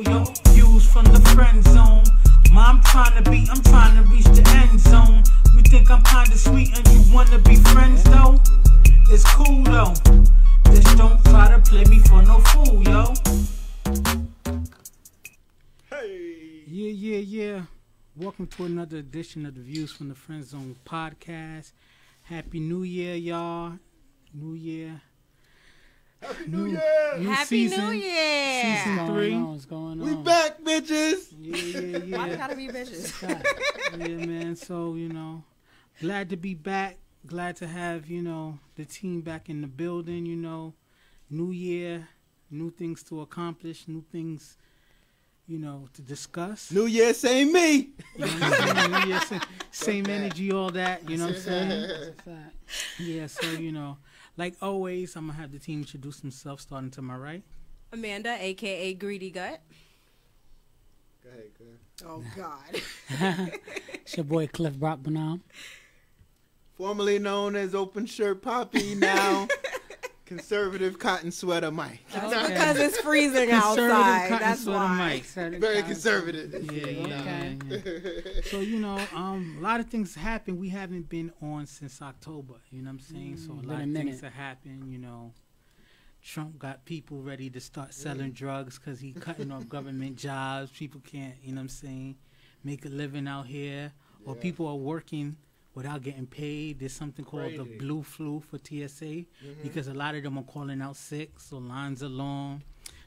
Yo, views from the friend zone. I'm trying to reach the end zone. You think I'm kinda sweet and you wanna be friends though? It's cool though. Just don't try to play me for no fool, yo. Hey. Yeah. Welcome to another edition of the Views from the Friend Zone podcast. Happy New Year, y'all. New Year. Happy New Year. Happy season, New Year. Season 3. What's going on? We back, bitches. Yeah. Why they gotta be bitches? Yeah, man. So, glad to be back. Glad to have, the team back in the building, New year, new things to accomplish, new things, to discuss. New Year, same me. You know what I'm saying? New year, same energy, all that, you know what I'm saying? That's a fact. Yeah, so, like always, I'm going to have the team introduce themselves, starting to my right. Amanda, a.k.a. Greedy Gut. Go ahead. Oh, God. It's your boy Cliff Brockbanam. Formerly known as Open Shirt Poppy, now Conservative Cotton Sweater Mike. That's because it's freezing outside. That's why. Very conservative. Yeah. So, a lot of things happen. We haven't been on since October, you know what I'm saying? So a lot of things have happened, Trump got people ready to start selling drugs because he cutting off government jobs. People can't, make a living out here. Or people are working without getting paid. There's something called the blue flu for TSA because a lot of them are calling out sick, so lines are long.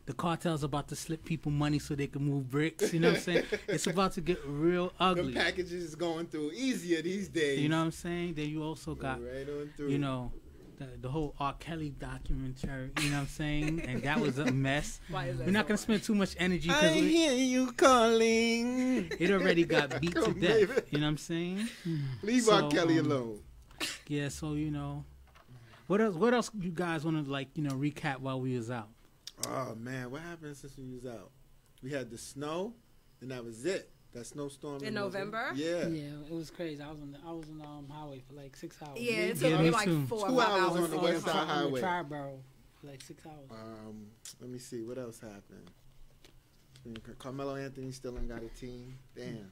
The cartel's about to slip people money so they can move bricks. You know what I'm saying? It's about to get real ugly. The packages is going through easier these days. You know what I'm saying? Then you also got, right on through. The whole R. Kelly documentary, you know what I'm saying? And that was a mess. Why is that We're not going to spend too much energy I because hear you calling. it already got beat to death. Baby. You know what I'm saying? Leave R. Kelly alone. Yeah, so, what else you guys want to, recap while we was out? Oh, man. What happened since we was out? We had the snow, and that was it. That snowstorm In November? Yeah, it was crazy. I was on the highway for like 6 hours. Yeah, it took me like 4 or 5 hours on the West Side Highway. Triborough for like 6 hours. Let me see. What else happened? Carmelo Anthony still ain't got a team. Damn.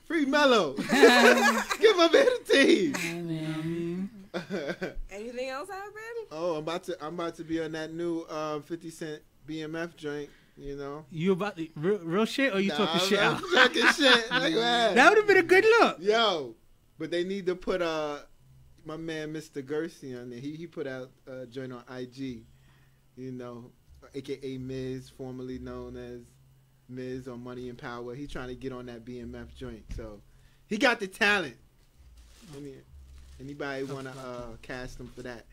Free Melo. Give him a better team. Anything else happened? Oh, I'm about to be on that new 50 Cent BMF joint. You about to, real shit or you talking shit out? I'm talking shit. Like, man. That would have been a good look. Yo, but they need to put my man Mr. Gersi on there. He put out a joint on IG, aka Miz, formerly known as Miz on Money and Power. He trying to get on that BMF joint, so he got the talent. Anybody want to cast him for that?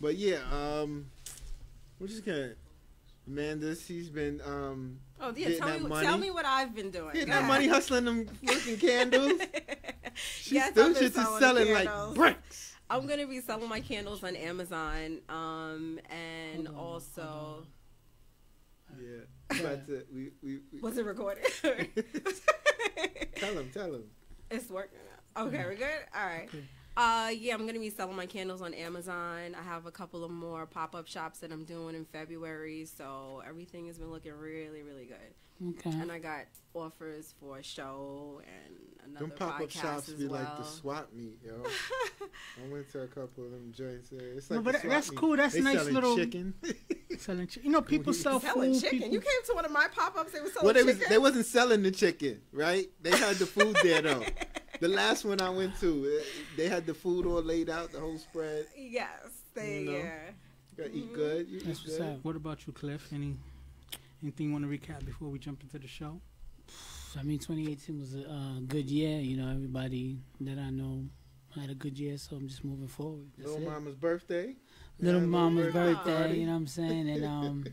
But yeah, we're just gonna. Amanda, she's been tell me what I've been doing. Getting that money, hustling them working candles. Yes, those shits is selling candles. like bricks. I'm gonna be selling my candles on Amazon, and also. Yeah, but we was it recorded? Tell him. It's working. Okay, we're good. All right. Yeah, I'm gonna be selling my candles on Amazon. I have a couple of more pop-up shops that I'm doing in February, so everything has been looking really, really good. Okay. And I got offers for a show and another them pop-up podcast shops as be well. like the swap meet, yo. I went to a couple of them joints. It's like No, but that's meet. cool. That's they nice selling little chicken. Selling chicken. People sell selling food. chicken. People... You came to one of my pop-ups. They were selling chicken. They wasn't selling the chicken, right? They had the food there though. The last one I went to, they had the food all laid out, the whole spread. Yes, yeah. You gotta eat good. You That's eat what's good. up. What about you, Cliff? Anything you want to recap before we jump into the show? I mean, 2018 was a good year. Everybody that I know had a good year, so I'm just moving forward. Little Mama's birthday. Little Yeah, Mama's birthday, party. you know what I'm saying? And,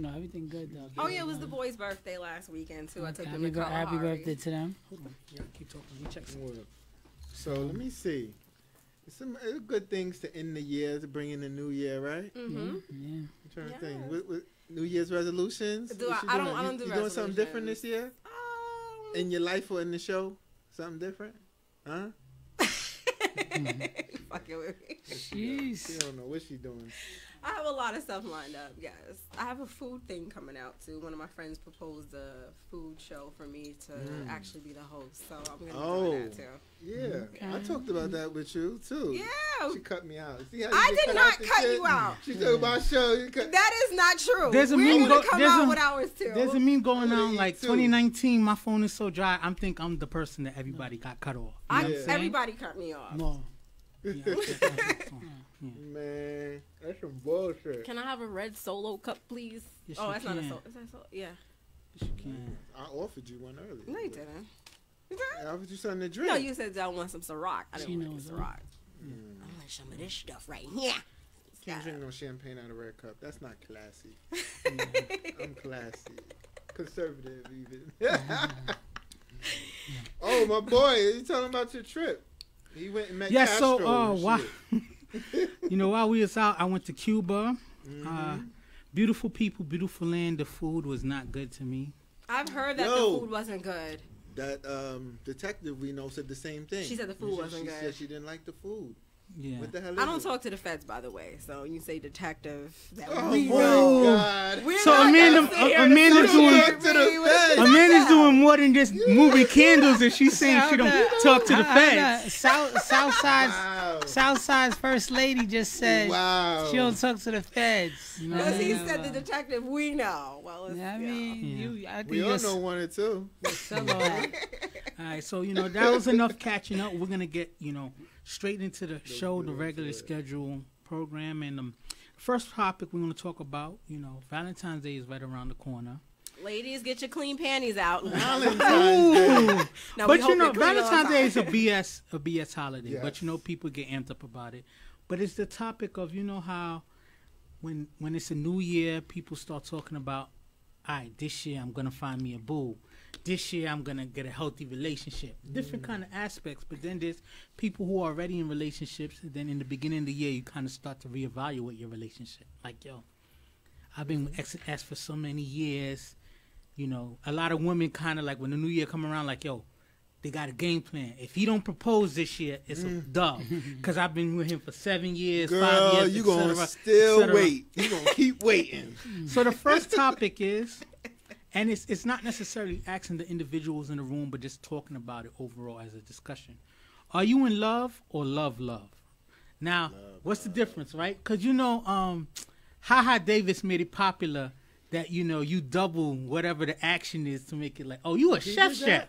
everything good, though. Oh, yeah, it was the boy's birthday last weekend, too. I took him to Happy birthday to them. Hold on. Yeah, keep talking. Let me check some. So let me see. Some good things to end the year, to bring in the new year, right? Mm-hmm. Yeah. I'm trying to think. What New Year's resolutions? I don't do You doing something different this year? In your life or in the show? Something different? Huh? Fucking with me. Jeez. She don't know what she doing. I have a lot of stuff lined up, yes. I have a food thing coming out too. One of my friends proposed a food show for me to actually be the host, so I'm going to be doing that too. Yeah, I talked about that with you too. Yeah. She cut me out. See how I did not cut you out. She talked about show. That is not true. There's a We're meme going to come out with ours too. There's a meme going on like 2019, my phone is so dry, I'm the person that everybody got cut off. Everybody cut me off. No. Man, that's some bullshit. Can I have a red Solo cup, please? Yes, that's you not a can. Solo. Is that Solo? Yeah. Yes, you can. I offered you one earlier. No, you didn't. I offered you something to drink. No, you said I want some Ciroc. I didn't want the Ciroc. Yeah. I want some of this stuff right here. Can't drink no champagne out of a red cup. That's not classy. I'm classy. Conservative, even. Oh, my boy. You talking about your trip? He went and met Castro. While we was out, I went to Cuba. Beautiful people, beautiful land. The food was not good to me. I've heard that the food wasn't good. That detective we know said the same thing. She said the food wasn't good. She said she didn't like the food. Yeah. What the hell is I don't talk to the feds, by the way. So you say detective. Oh, God. So Amanda's doing more than just moving candles, and she's saying she don't talk to the feds. Southside's first lady just said she don't talk to the feds. Because he said the detective we know. Well, I think we all know one or two. All right, so that was enough catching up. We're gonna get straight into the show, the regular schedule program, and the first topic we're gonna talk about. Valentine's Day is right around the corner. Ladies, get your clean panties out. Valentine's Day. But Valentine's Day is a BS holiday. Yes. But people get amped up about it. But it's the topic of how when it's a new year, people start talking about, all right, this year I'm gonna find me a boo. This year I'm gonna get a healthy relationship. Different kind of aspects. But then there's people who are already in relationships, and then in the beginning of the year you kind of start to reevaluate your relationship. Like, I've been with X for so many years. A lot of women kind of like when the new year come around, like, they got a game plan. If he don't propose this year, it's a dub. Because I've been with him for 7 years, Girl, 5 years, you going to still wait. You going to keep waiting. So the first topic is, and it's not necessarily asking the individuals in the room, but just talking about it overall as a discussion. Are you in love or love? Now, what's the difference, right? Because, HaHa Davis made it popular that, you double whatever the action is to make it like, oh, you a chef.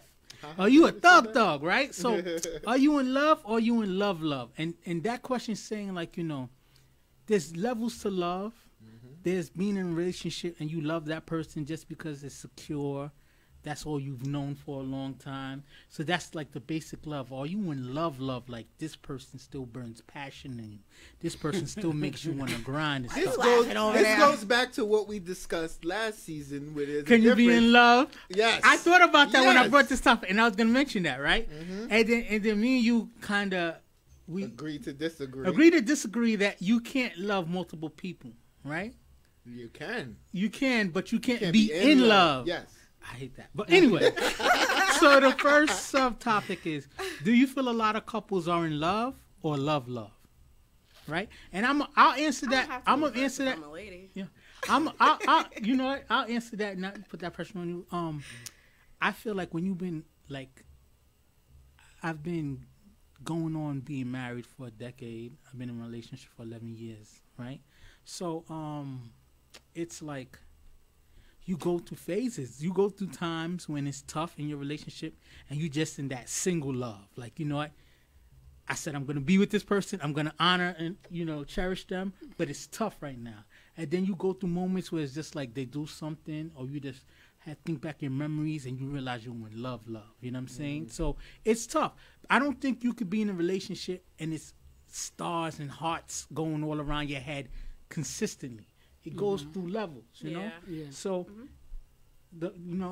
Are you a thug, right? So are you in love or are you in love? And that question is saying, like, there's levels to love. There's being in a relationship and you love that person just because it's secure. That's all you've known for a long time. So that's like the basic love. Are you in love? Like this person still burns passion in you. This person still makes you want to grind and This stuff. goes back to what we discussed last season. Can you be in love? Yes. I thought about that when I brought this up, and I was going to mention that, right? And then me and you kind of... we agree to disagree. Agree to disagree that you can't love multiple people, right? You can. You can, but you can't be in love. Yes. I hate that. But anyway, so the first subtopic is, do you feel a lot of couples are in love or love? Right? And I'll answer that. I'm going to answer that. I'm a lady. Yeah. I'll you know what? I'll answer that and not put that pressure on you. I feel like when you've been like, I've been going on being married for a decade. I've been in a relationship for 11 years, right? So, it's like you go through phases. You go through times when it's tough in your relationship and you just in that single love. Like, you know what? I said I'm going to be with this person. I'm going to honor and, cherish them. But it's tough right now. And then you go through moments where it's just like they do something or you just think back your memories and you realize you're in love. You know what I'm saying? So it's tough. I don't think you could be in a relationship and it's stars and hearts going all around your head consistently. It goes through levels, you know? Yeah. So, I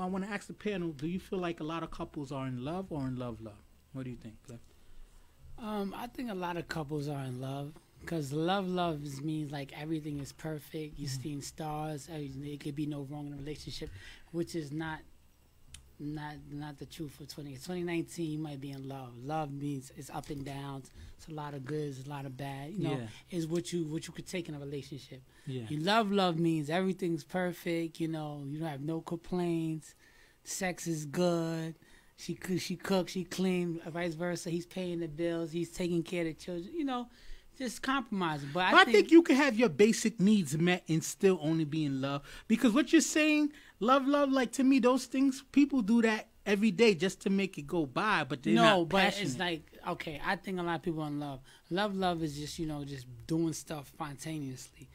want to ask the panel, do you feel like a lot of couples are in love or in love? What do you think, Cliff? I think a lot of couples are in love because love means like everything is perfect. You're seeing stars. There could be no wrong in a relationship, which is not not the truth for 2019. You might be in love. Love means it's up and downs. It's a lot of goods, a lot of bad. You know, is what you could take in a relationship. Yeah. You love means everything's perfect. You know, you don't have no complaints. Sex is good. She cooks, she clean, vice versa. He's paying the bills. He's taking care of the children. You know, just compromising. But I think you can have your basic needs met and still only be in love. Because what you're saying, love, like to me, those things, people do that every day just to make it go by, but they're not passionate. It's like, okay, I think a lot of people are in love. Love is just, you know, just doing stuff spontaneously.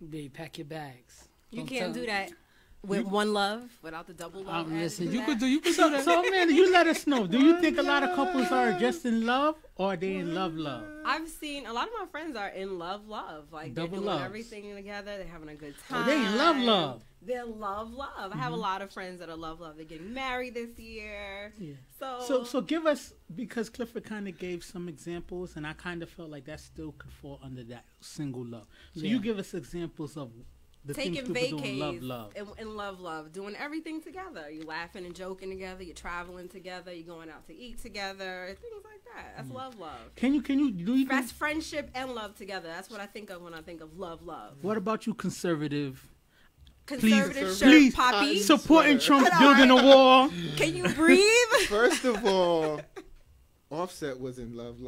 Baby, pack your bags. You can't do that with one love, without the double love. Listen, you could do that. So, Amanda, you let us know. Do you think a lot of couples are just in love, or are they in love? I've seen a lot of my friends are in love. Like double they're doing loves. Everything together. They're having a good time. Oh, they in love. They're love. I have a lot of friends that are love. They're getting married this year. Yeah. So give us, because Clifford kind of gave some examples, and I kind of felt like that still could fall under that single love. So you give us examples of the taking things people vacays doing love. And love, doing everything together. You laughing and joking together. You're traveling together. You're going out to eat together. Things like that. That's love. Can you do that's friendship and love together. That's what I think of when I think of love. What about you, conservative? Please, Poppy. Supporting Trump building a wall. Can you breathe? First of all, Offset was in love.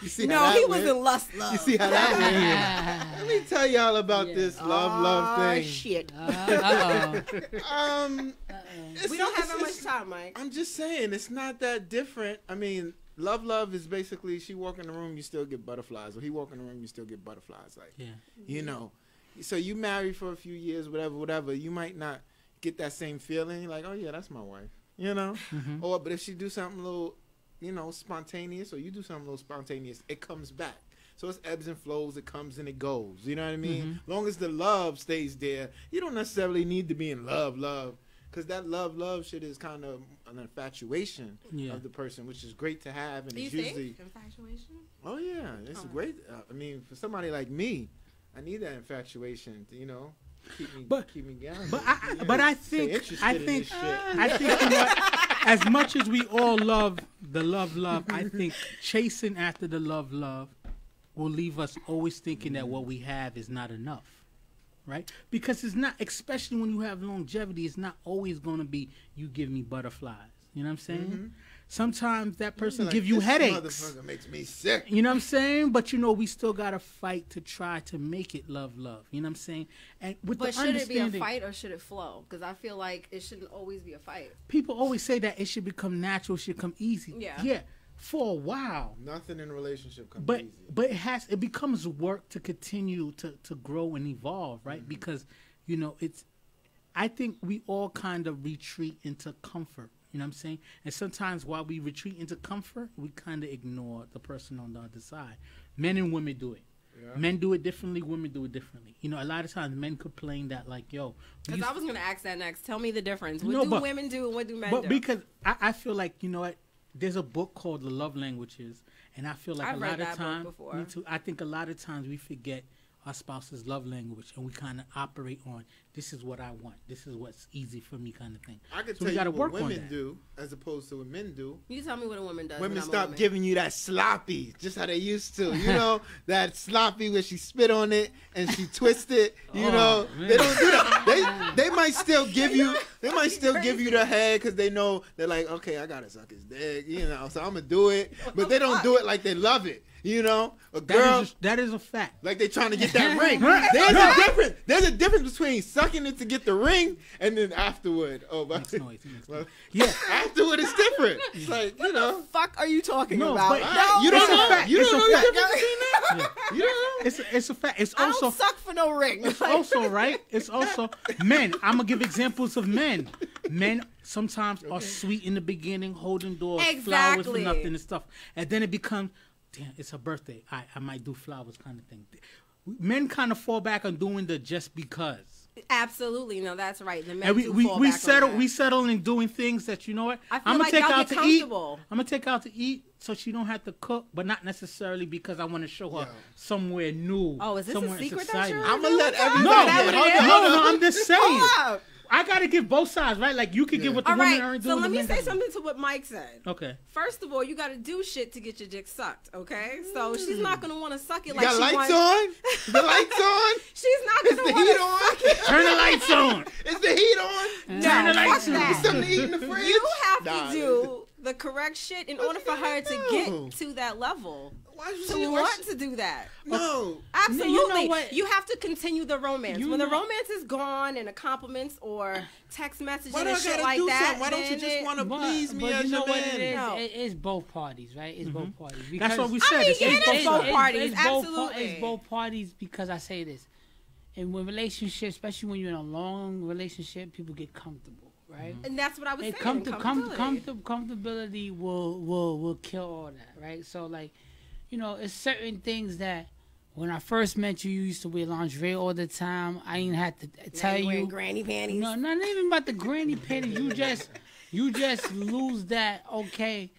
You see no, he was in lust. You see how that went? Let me tell y'all about this love thing. Shit. We don't have that much time, Mike. I'm just saying, it's not that different. I mean, love is basically she walk in the room, you still get butterflies, or he walk in the room, you still get butterflies. Like, you know. So you married for a few years, whatever. You might not get that same feeling, like, oh yeah, that's my wife, you know. Or but if she do something a little, you know, spontaneous, or you do something a little spontaneous, it comes back. So it's ebbs and flows. It comes and it goes. You know what I mean? Long as the love stays there, you don't necessarily need to be in love, because that love shit is kind of an infatuation of the person, which is great to have. And do it's you usually think infatuation? Oh yeah, it's great. I mean, for somebody like me, I need that infatuation to, you know, keep me going. But I think you know, as much as we all love the love, I think chasing after the love will leave us always thinking that what we have is not enough, right? Because it's not, especially when you have longevity, it's not always going to be you give me butterflies. You know what I'm saying? Sometimes that person like, give you headaches. Motherfucker makes me sick. You know what I'm saying? But you know, we still gotta fight to try to make it love. You know what I'm saying? And with but the should it be a fight or should it flow? Because I feel like it shouldn't always be a fight. People always say that it should become natural, it should come easy. Yeah. For a while. Nothing in a relationship comes easy. But it becomes work to continue to grow and evolve, right? Because, you know, I think we all kind of retreat into comfort. You know what I'm saying? And sometimes while we retreat into comfort, we kind of ignore the person on the other side. Men and women do it. Yeah. Men do it differently. Women do it differently. You know, a lot of times men complain that, like, yo. Because I was going to ask that next. Tell me the difference. What do women do and what do men do? Because I feel like, you know what? There's a book called The Love Languages. And I feel like I've read that book before. Me too. I think a lot of times we forget our spouse's love language, and we kind of operate on, this is what I want, this is what's easy for me, kind of thing. I can tell you what women do as opposed to what men do. You tell me what a woman does. Women stop giving you that sloppy, just how they used to. You know, that sloppy where she spit on it and she twist it. You know, man. They don't do that. They might still give you. They might still give you the head because they know they're like, okay, I gotta suck his dick. You know, so I'm gonna do it. But they don't do it like they love it. You know, a girl. That is a fact. Like they trying to get that ring. There's a difference between sucking it to get the ring and then afterward. Makes noise. Yeah, afterward it's different. It's like, you know. What the fuck are you talking about? You don't know. You don't know the difference between that? You don't know? It's a fact. It's also. I don't suck for no ring. It's also, right? It's also men. I'm gonna give examples of men. Men sometimes are sweet in the beginning, holding doors, flowers for nothing and stuff, and then it becomes, damn, it's her birthday. I might do flowers kind of thing. Men kind of fall back on doing the just because. Absolutely, no, that's right. The men and we settle in doing things that, you know what, I'm gonna take out to eat. I'm gonna take out to eat so she don't have to cook, but not necessarily because I want to show her somewhere new. Oh, is this a secret? I'm gonna let everybody. No, I'm just saying. I gotta give both sides, right? Like you could get what the woman earns. So let me say something to what Mike said. Okay. First of all, you gotta do shit to get your dick sucked. Okay. So she's not gonna want to suck it like got she lights wants. on. The lights on. She's not gonna the want heat to on? suck it. Turn the lights on. Is the heat on? Turn the lights fuck on. that. Something to eat in the fridge. You have Nah, to do the correct shit in order for her to get to that level. Why you To want to do that. No. Absolutely. You know what? You have to continue the romance. You When the know- romance is gone and the compliments or text messages Why do and I shit gotta like do that, something? Why don't you then just it- want to please me but as you know your what man? it is? No. It's both parties, right? It's both parties. That's what we I said. mean, It's yeah, both it's both sides. parties. It's both Absolutely. it's both parties because I say this. And when relationships, especially when you're in a long relationship, people get comfortable, right? And that's what I was saying. Comfortability will kill all that, right? So like, it's certain things that when I first met you, you used to wear lingerie all the time. I ain't had to tell you. Wearing granny panties. No, not even about the granny panties. You just lose that. Okay,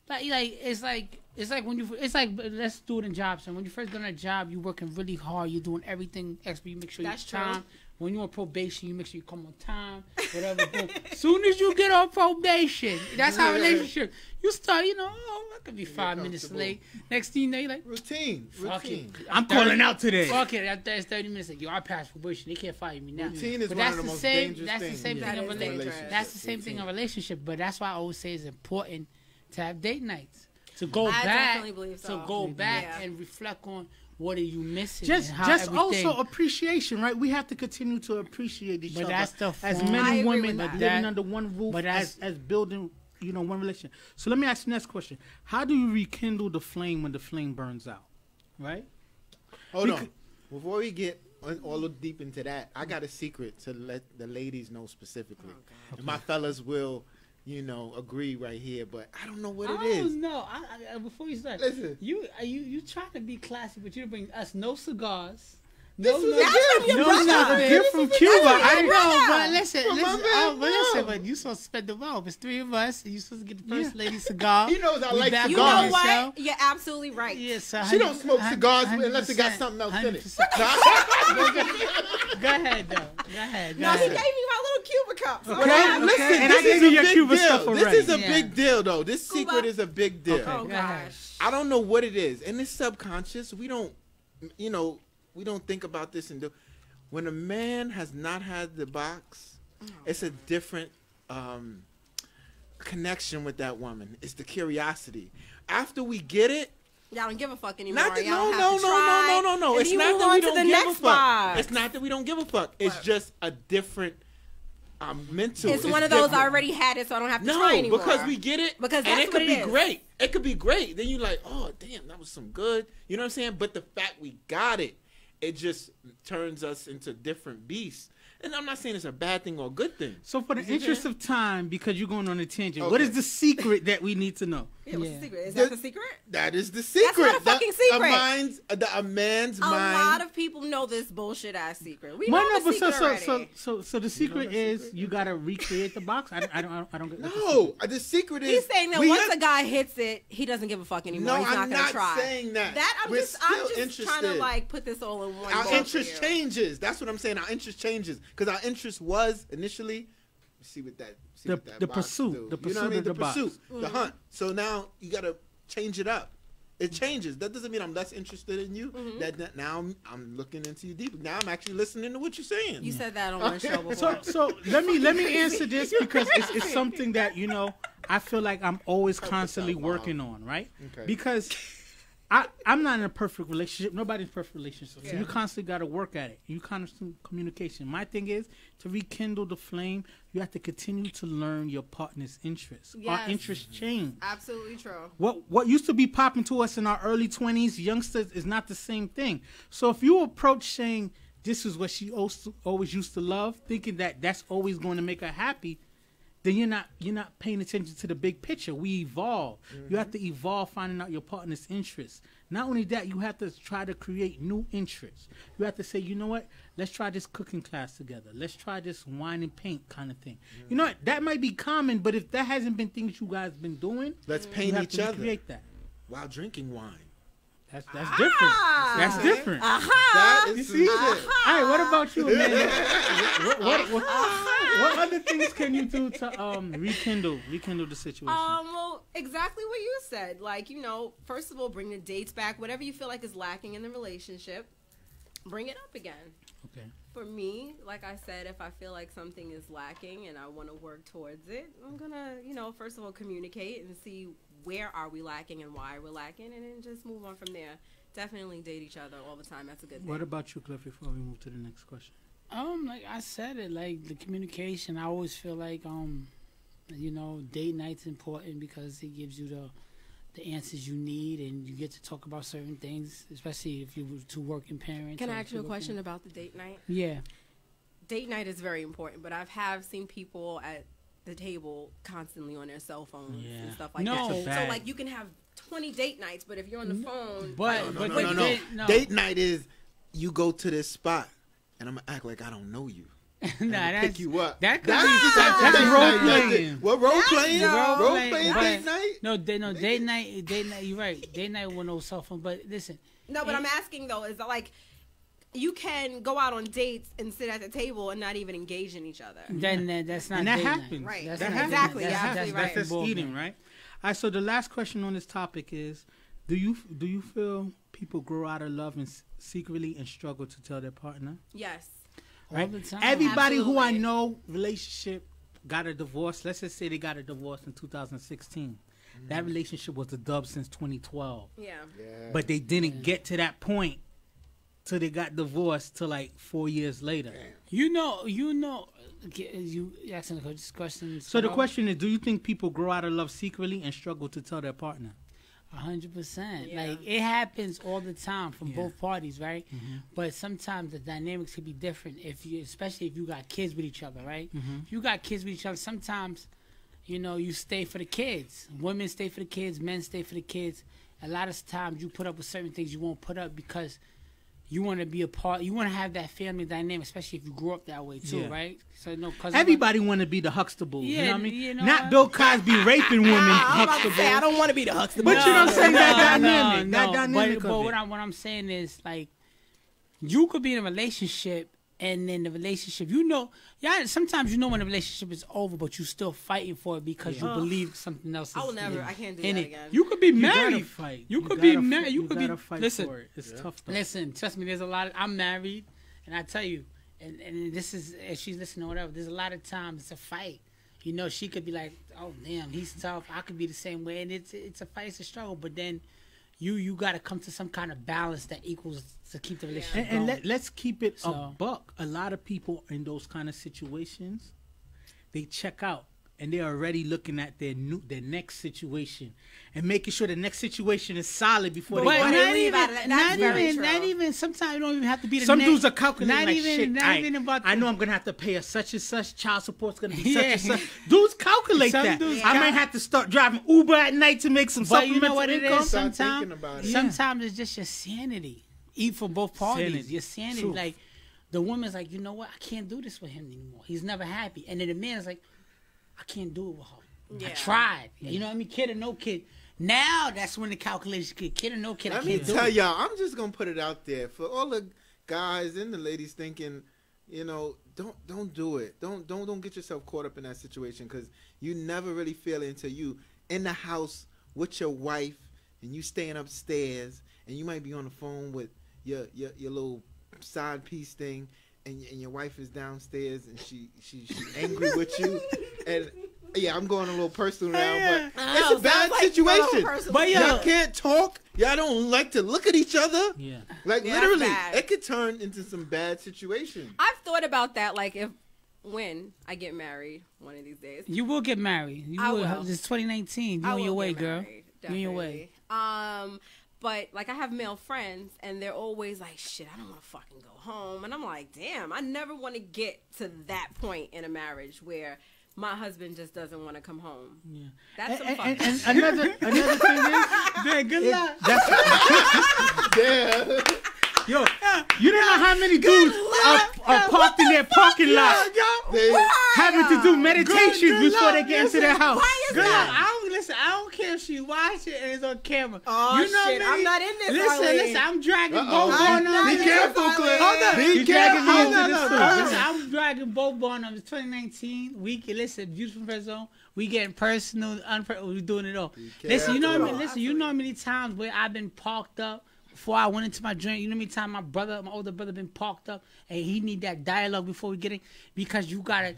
it's like let's do it in jobs. And when you first go on a job, you working really hard. You're doing everything extra. You make sure That's you're on time. true. When you're on probation, you make sure you come on time. Whatever. Boom. Soon as you get on probation, that's how relationship. You start, I could be 5 minutes late. Next thing you know, you're like, Routine. fuck it. I'm calling out today. Fuck it. After 30 minutes, like, yo, I passed probation. They can't fire me now. Routine is But one that's of the the most same. dangerous That's the things. same Yeah. thing in That is relationship. dangerous. That's the same thing in relationship. But that's why I always say it's important to have date nights. To go I back, definitely believe so. to go back Yeah. and reflect on what are you missing. Just and how everything. also appreciation, right? We have to continue to appreciate each But other that's the as form. men I and agree women with that. living under one roof, But that's- as building, one relationship. So let me ask you the next question: how do you rekindle the flame when the flame burns out? Right? Hold on. Before we get all deep into that, I got a secret to let the ladies know specifically. And my fellas will, agree right here, but I don't know what it is. No, before you start, Listen. you try to be classy, but you bring us no cigars. This No, was no, a gift. no, This is no, a gift from Cuba. I know, brother. but listen, From my man, but you supposed to spread the wealth. It's 3 of us, and you supposed to get the first lady cigar. He knows I We like back You cigars. know on what? yourself. You're absolutely right. Yeah, so She don't smoke cigars 100%, unless it got something else in it. 100%. Go ahead, though. Go ahead. No, he gave me my little Cuba cup. So Okay, listen, And I this gave is you a your big Cuba deal. stuff This already. is a Yeah. big deal, though. This Cuba. secret is a big deal. Oh, Go ahead. gosh. I don't know what it is, and it's subconscious. We don't, we don't think about this and do. When a man has not had the box, it's a different connection with that woman. It's the curiosity. After we get it, Y'all don't give a fuck anymore. not that Y'all don't have to try. no. And It's you not move that on we to don't the give a next fuck. box. It's not that we don't give a fuck. It's What? just a different mental. It's one of those different. I already had it, so I don't have to try No, anymore. because we get it, Because and that's it could what be it is. great. It could be great. Then you like, oh damn, that was some good. You know what I'm saying? But the fact we got it, it just turns us into different beasts. And I'm not saying it's a bad thing or a good thing. So for the interest of time, because you're going on a tangent, Okay. what is the secret that we need to know? Yeah, what's Yeah. the secret? Is The- that the secret? That is the secret. not a fucking secret. A man's A mind. lot of people know this bullshit ass secret. We Well, know no, the but secret already. so the secret the is secret? you gotta recreate the box. I don't get. No, the secret is. He's saying that we once have- a guy hits it, he doesn't give a fuck anymore. No, He's not I'm gonna not try. saying that. I'm We're just still trying to interested. like put this all in one. Our bowl interest for you. changes. That's what I'm saying. Our interest changes because our interest was initially. See what that. See what that the box pursuit, do. the You know what I pursuit mean? of the box. pursuit, the hunt. So now you gotta change it up. It changes. That doesn't mean I'm less interested in you. That now I'm looking into you deeper. Now I'm actually listening to what you're saying. You said that on one show before. So let me answer this because it's something that I feel like I'm always constantly working on, right? Okay. Because I'm not in a perfect relationship. Nobody's in a perfect relationship. So you constantly got to work at it. You constant communication. My thing is to rekindle the flame. You have to continue to learn your partner's interests. Yes. Our interests change. Absolutely true. What used to be popping to us in our early 20s, youngsters, is not the same thing. So if you approach saying this is what she always used to love, thinking that that's always going to make her happy, then you're not paying attention to the big picture. We evolve. You have to evolve finding out your partner's interests. Not only that, you have to try to create new interests. You have to say, you know what? Let's try this cooking class together. Let's try this wine and paint kind of thing. You know what? That might be common, but if that hasn't been things you guys been doing, Let's you paint have each to other recreate that. while drinking wine. That's different. That's different. That is You see? some shit. All right, what about you, man? What other things can you do to rekindle the situation? Well, exactly what you said. Like, first of all, bring the dates back. Whatever you feel like is lacking in the relationship, bring it up again. Okay. For me, like I said, if I feel like something is lacking and I want to work towards it, I'm gonna, first of all, communicate and see where are we lacking and why we're lacking, and then just move on from there. Definitely date each other all the time. That's a good thing. What about you, Cliff, before we move to the next question? Like I said it, like the communication. I always feel like, date night's important because it gives you the answers you need, and you get to talk about certain things, especially if you were two working parents. Can I ask you a question about the date night? Yeah. Date night is very important, but have seen people at the table constantly on their cell phones and stuff like that. So, like, you can have 20 date nights, but if you're on the phone... No. Date night is you go to this spot, and I'm going to act like I don't know you. Nah, pick you up. That's role playing. What role playing? Role playing date night? No, date night. You're right. Date night with no cell phone. But listen. No, but I'm asking though, is that like you can go out on dates and sit at the table and not even engage in each other? Then that's not. And that date happens. Night. Right. That happens. Exactly. That's right. That's eating, right? All right. So the last question on this topic is: Do you feel people grow out of love and secretly and struggle to tell their partner? Yes. Right? All the time. Everybody who I know relationship got a divorce. Let's just say they got a divorce in 2016. That relationship was a dub since 2012. Yeah. But they didn't get to that point till they got divorced till like 4 years later. You asking this question. So the question is, do you think people grow out of love secretly and struggle to tell their partner? 100%. Like, it happens all the time from both parties, right? But sometimes the dynamics could be different especially if you got kids with each other, right? If you got kids with each other, sometimes, you stay for the kids. Women stay for the kids, men stay for the kids. A lot of times you put up with certain things you won't put up because you want to be a part. You want to have that family dynamic, especially if you grew up that way too, right? So everybody want to be the Huxtable. Yeah, you know what I mean? You know Not Bill Cosby raping women. Huxtable. I don't want to be the Huxtable. But you know what I'm saying? That dynamic. No. That dynamic. But what I'm saying is, like, you could be in a relationship. And then the relationship, sometimes when the relationship is over, but you still fighting for it because you believe something else is I will never. I can't do that again. You could be married. You gotta fight. You could be married. You could fight listen, for it. It's tough though. Listen, trust me, there's a lot. I'm married, and I tell you, and this is, if she's listening or whatever, there's a lot of times it's a fight. She could be like, oh, damn, he's tough. I could be the same way. And it's a fight, it's a struggle. But then you got to come to some kind of balance that equals to keep the relationship going. And let's keep it a buck. A lot of people in those kind of situations, they check out and they're already looking at their next situation and making sure the next situation is solid before they not even. Sometimes you don't even have to be the Some next. dudes are calculating About I know I'm gonna have to pay a such and such. Child support's gonna be such and such. Dudes calculate that. I might have to start driving Uber at night to make some supplemental you know what it income. is? Sometimes it's just your sanity. Eat for both parties. Your sanity. True. Like, the woman's like, you know what? I can't do this with him anymore. He's never happy. And then the man's like, I can't do it with her. I tried. You know what I mean? Kid or no kid. Now that's when the calculation kid or no kid. Let me tell y'all, I'm just gonna put it out there for all the guys and the ladies thinking, don't do it. Don't get yourself caught up in that situation because you never really feel it until you in the house with your wife and you staying upstairs and you might be on the phone with your little side piece thing, and your wife is downstairs and she's angry with you, and I'm going a little personal now, but it's a bad situation. But y'all can't talk. Y'all don't like to look at each other. Yeah, literally, it could turn into some bad situation. I've thought about that, like when I get married one of these days. You will get married. You will. It's 2019. You on your way, girl. You on your way. But, like, I have male friends, and they're always like, shit, I don't want to fucking go home. And I'm like, damn, I never want to get to that point in a marriage where my husband just doesn't want to come home. Yeah. That's some fucking shit. And another thing is... Man, good luck. Yeah. Yo, you don't know how many dudes are parked in their parking lot having to do meditations before they get into their house. Why is that? listen, I don't care if she watch it and it's on camera. Oh, you know shit, I'm not in this. Listen, I'm dragging both on them. Be careful, Clint. Hold up. Be careful. Listen, I'm dragging both on them. It's 2019. We can listen. Viewsfromdafriendzone. We getting personal, we doing it all. Listen, you know what I mean? Listen, you know how many times where I've been parked up before I went into my joint. You know how many times my older brother been parked up and he need that dialogue before we get in? Because you gotta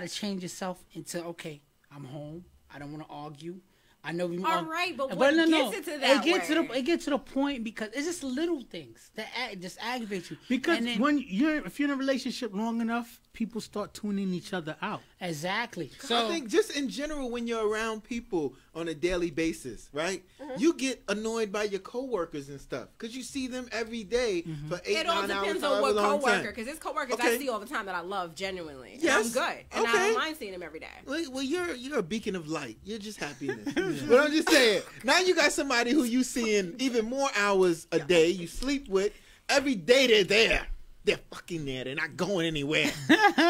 change yourself into, okay, I'm home. I don't want to argue. I know we all right, but what gets it to that it gets to the point because it's just little things that just aggravate you. Because if you're in a relationship long enough, people start tuning each other out. Exactly. So I think just in general, when you're around people on a daily basis, right? You get annoyed by your coworkers and stuff because you see them every day for 8-9 hours. It all depends on what coworker, because there's coworkers I see all the time that I love genuinely. Yes, and I'm good, and I don't mind seeing them every day. Well, you're a beacon of light. You're just happiness. But I'm just saying, now you got somebody who you seeing even more hours a day. You sleep with every day. They're there. They're fucking there. They're not going anywhere.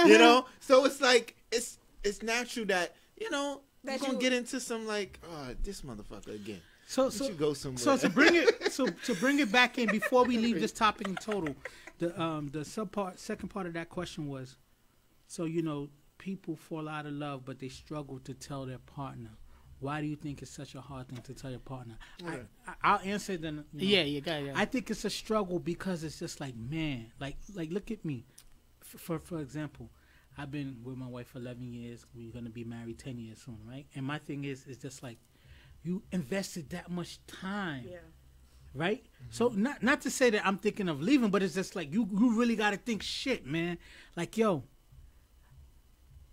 You know. So it's like it's natural that you're gonna get into some like, oh, this motherfucker again. So go somewhere. So to bring it back in before we leave this topic in total, the second part of that question was, so people fall out of love, but they struggle to tell their partner. Why do you think it's such a hard thing to tell your partner? Right. I'll answer then. You got it. I think it's a struggle because it's just like, man, like look at me. For example, I've been with my wife for 11 years. We're gonna be married 10 years soon, right? And my thing is just like, you invested that much time, right? Mm-hmm. So not to say that I'm thinking of leaving, but it's just like you really got to think, shit, man. Like, yo.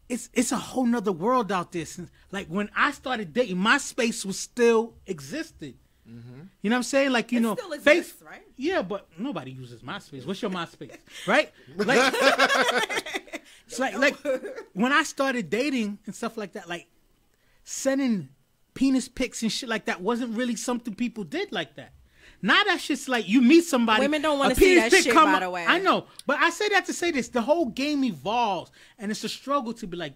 It's a whole nother world out there. Like when I started dating, MySpace was still existed. Mm-hmm. You know what I'm saying? Like it still exists, right? Yeah, but nobody uses MySpace. What's your MySpace, right? Like, it's like when I started dating and stuff like that, like sending penis pics and shit like that wasn't really something people did like that. Now that shit's like you meet somebody. Women don't want to see that shit, by the way. I know, but I say that to say this: the whole game evolves, and it's a struggle to be like,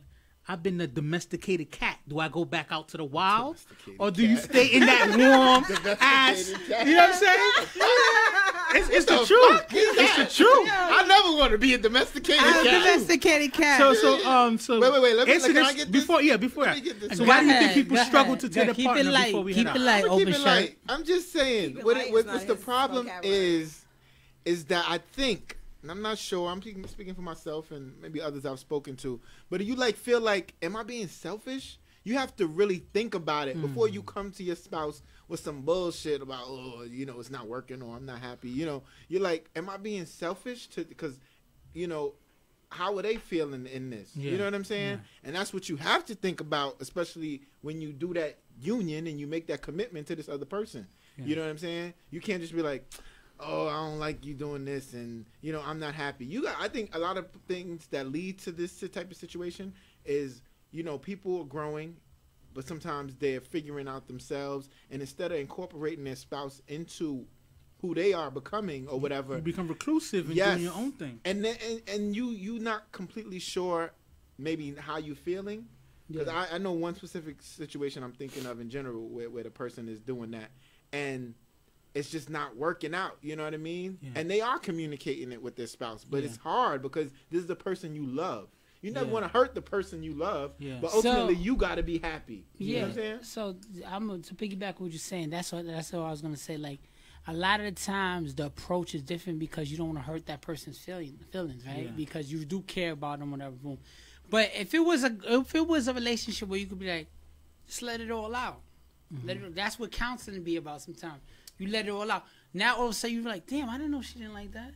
I've been a domesticated cat. Do I go back out to the wild, or do you stay in that warm ass? Cat. You know what I'm saying? It's the truth. It's the truth. I never want to be a domesticated cat. Domesticated cat. So wait. Can I get this? Before that. So why do you think people struggle to tell their partner before we head out? Keep it light. Open shut. I'm just saying. What's the problem is that I think. And I'm not sure. I'm speaking for myself and maybe others I've spoken to. But do you feel like, am I being selfish? You have to really think about it before you come to your spouse with some bullshit about, it's not working or I'm not happy. You're like, am I being selfish? Because, how are they feeling in this? Yeah. You know what I'm saying? Yeah. And that's what you have to think about, especially when you do that union and you make that commitment to this other person. Yeah. You know what I'm saying? You can't just be like, oh, I don't like you doing this, and I'm not happy. I think a lot of things that lead to this type of situation is, people are growing, but sometimes they're figuring out themselves, and instead of incorporating their spouse into who they are becoming or whatever, you become reclusive and doing your own thing. And then and you not completely sure maybe how you feeling, because I know one specific situation I'm thinking of in general where the person is doing that, and it's just not working out, you know what I mean? Yeah. And they are communicating it with their spouse, but it's hard because this is the person you love. You never want to hurt the person you love, but ultimately you got to be happy. You know what I'm saying? So to piggyback what you're saying, that's what I was going to say. Like, a lot of the times the approach is different because you don't want to hurt that person's feelings, right? Yeah. Because you do care about them, whatever. Boom. But if it was a relationship where you could be like, just let it all out. Mm-hmm. That's what counseling be about sometimes. You let it all out. Now all of a sudden you're like, damn, I didn't know she didn't like that.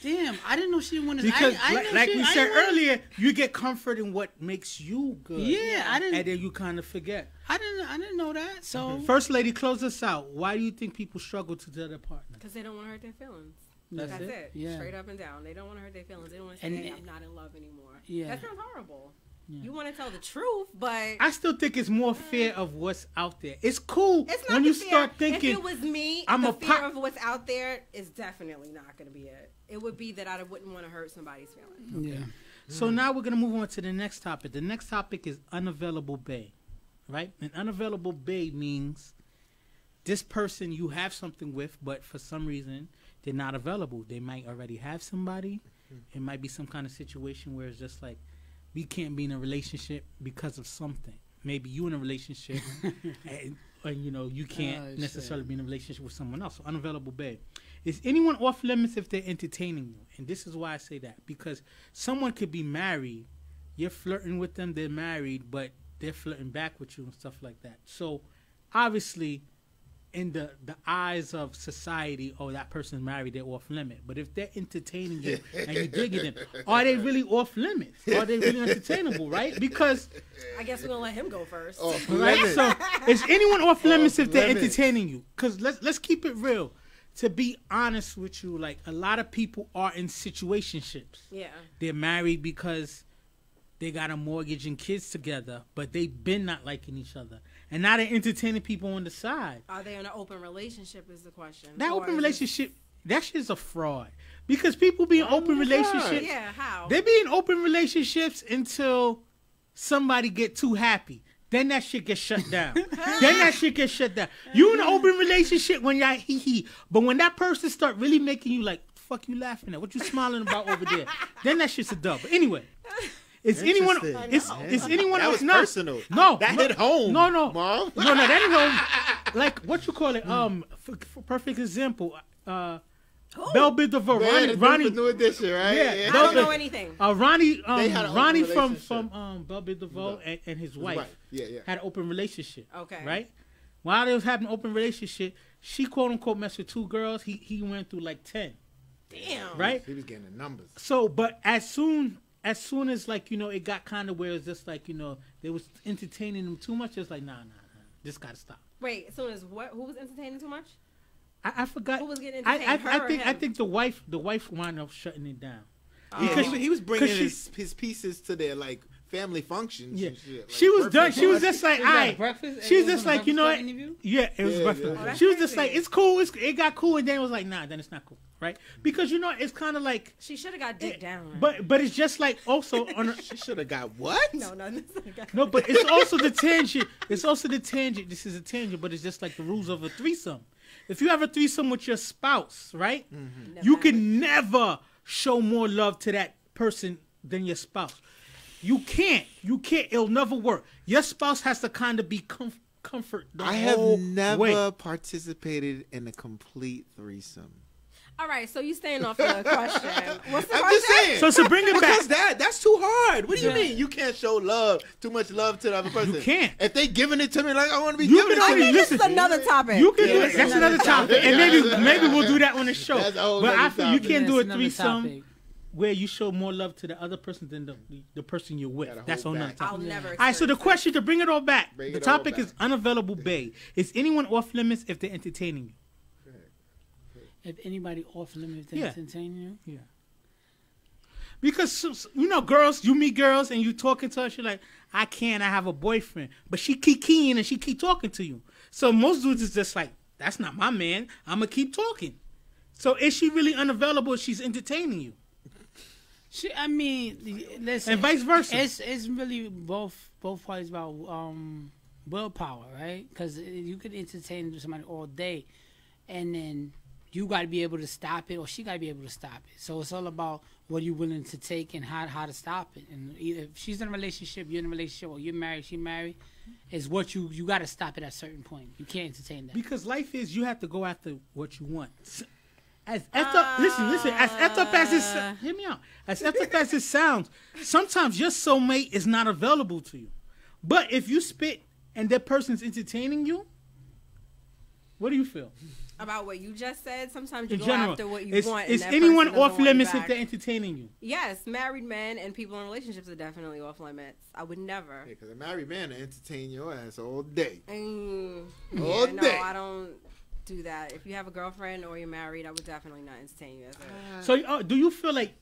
Damn, I didn't know she didn't want to. Because like we said earlier, you get comfort in what makes you good. Yeah, I didn't. And then you kind of forget. I didn't know that. So First Lady, close us out. Why do you think people struggle to tell their partner? Because they don't want to hurt their feelings. That's it. Yeah. Straight up and down. They don't want to hurt their feelings. They don't want to say, I'm not in love anymore. Yeah. That sounds horrible. Yeah. You want to tell the truth, but I still think it's more fear of what's out there. It's cool it's not when you start thinking. If it was me, the fear of what's out there is definitely not going to be it. It would be that I wouldn't want to hurt somebody's feelings. Okay. Yeah. So now we're going to move on to the next topic. The next topic is Unavialable BAE. right? An unavailable BAE means this person you have something with, but for some reason they're not available. They might already have somebody. It might be some kind of situation where it's just like, we can't be in a relationship because of something. Maybe you in a relationship, and you know you can't necessarily be in a relationship with someone else. So unavailable BAE. Is anyone off limits if they're entertaining you? And this is why I say that, because someone could be married, you're flirting with them, they're married, but they're flirting back with you and stuff like that. So obviously, in the eyes of society, oh, that person's married, they're off limit. But if they're entertaining you and you digging them, are they really off limits? Are they really entertainable, right? Because I guess we're gonna let him go first. Right? So is anyone off limits if they're entertaining you? Because let's keep it real. To be honest with you, like, a lot of people are in situationships. Yeah. They're married because they got a mortgage and kids together, but they've been not liking each other. And now they're entertaining people on the side. Are they in an open relationship is the question. That open relationship, that shit's a fraud. Because people be in open relationships. Yeah, how? They be in open relationships until somebody get too happy. Then that shit gets shut down. You in an open relationship when y'all hee-hee. But when that person start really making you like, fuck you laughing at? What you smiling about over there? Then that shit's a dub. But anyway. Is anyone that else? Was personal. No, that hit home. No, Mom. no, that hit home. Like, what you call it? For perfect example, Belle Biv DeVoe, Ronnie, New Edition, right? Yeah. I don't know anything. Ronnie from Belle Biv DeVoe and his wife, had an open relationship. Okay, right. While they was having an open relationship, she quote unquote messed with 2 girls. He went through like 10. Damn. Right. He was getting the numbers. So, but as soon as like, you know, it got kind of where it's just like, you know, they was entertaining them too much. It's like, nah, this gotta stop. Wait, as soon as what? Who was entertaining too much? I forgot. Who was getting entertained? I think the wife wound up shutting it down. Because he was bringing his pieces to their like family functions. Yeah, and shit, like, she was done. She was just like, she was just like, you know what? Interview? Yeah, it was breakfast. Oh, she was just like, it's cool. It got cool, and then it was like, nah, then it's not cool, right? Because you know, it's kind of like she should have got dick down. But it's just like also on. She should have got what? No, but it's also the tangent. It's also the tangent. This is a tangent, but it's just like the rules of a threesome. If you have a threesome with your spouse, right? Mm-hmm. You can never show more love to that person than your spouse. You can't. It'll never work. Your spouse has to kind of be comfort the whole way. I have never participated in a complete threesome. All right, so you staying off the question. What's the question? I'm just saying. So bring it back. Because that's too hard. What do you mean? You can't show too much love to the other person. You can't. If they giving it to me like I want to be giving it to me. This is another topic. You can do it. That's another topic. And maybe we'll do that on the show. But I feel you can't do a threesome where you show more love to the other person than the person you're with. That's on another topic. I'll never. All right, so the question, to bring it all back, the topic is unavailable BAE. Is anyone off limits if they're entertaining you? If anybody off limits, they're entertaining you? Yeah. Because, you know, girls, you meet girls and you talking to her, she's like, I have a boyfriend. But she keep keying and she keep talking to you. So most dudes is just like, that's not my man. I'm going to keep talking. So is she really unavailable if she's entertaining you? Listen. And vice versa. It's really both parties about willpower, right? Because you could entertain somebody all day and then you got to be able to stop it, or she got to be able to stop it. So it's all about what you're willing to take and how to stop it. And either if she's in a relationship, you're in a relationship, or you're married, she married, is what you got to stop it at a certain point. You can't entertain that. Because life is, you have to go after what you want. As effed up, listen, as effed up as it, hear me out. As effed up as it sounds, sometimes your soulmate is not available to you. But if you spit and that person's entertaining you, what do you feel? About what you just said, sometimes you in go general, after what you want. Is anyone off limits if they're entertaining you? Yes, married men and people in relationships are definitely off limits. I would never. Because a married man will entertain your ass all day. All day. No, I don't do that. If you have a girlfriend or you're married, I would definitely not entertain you. So, do you feel like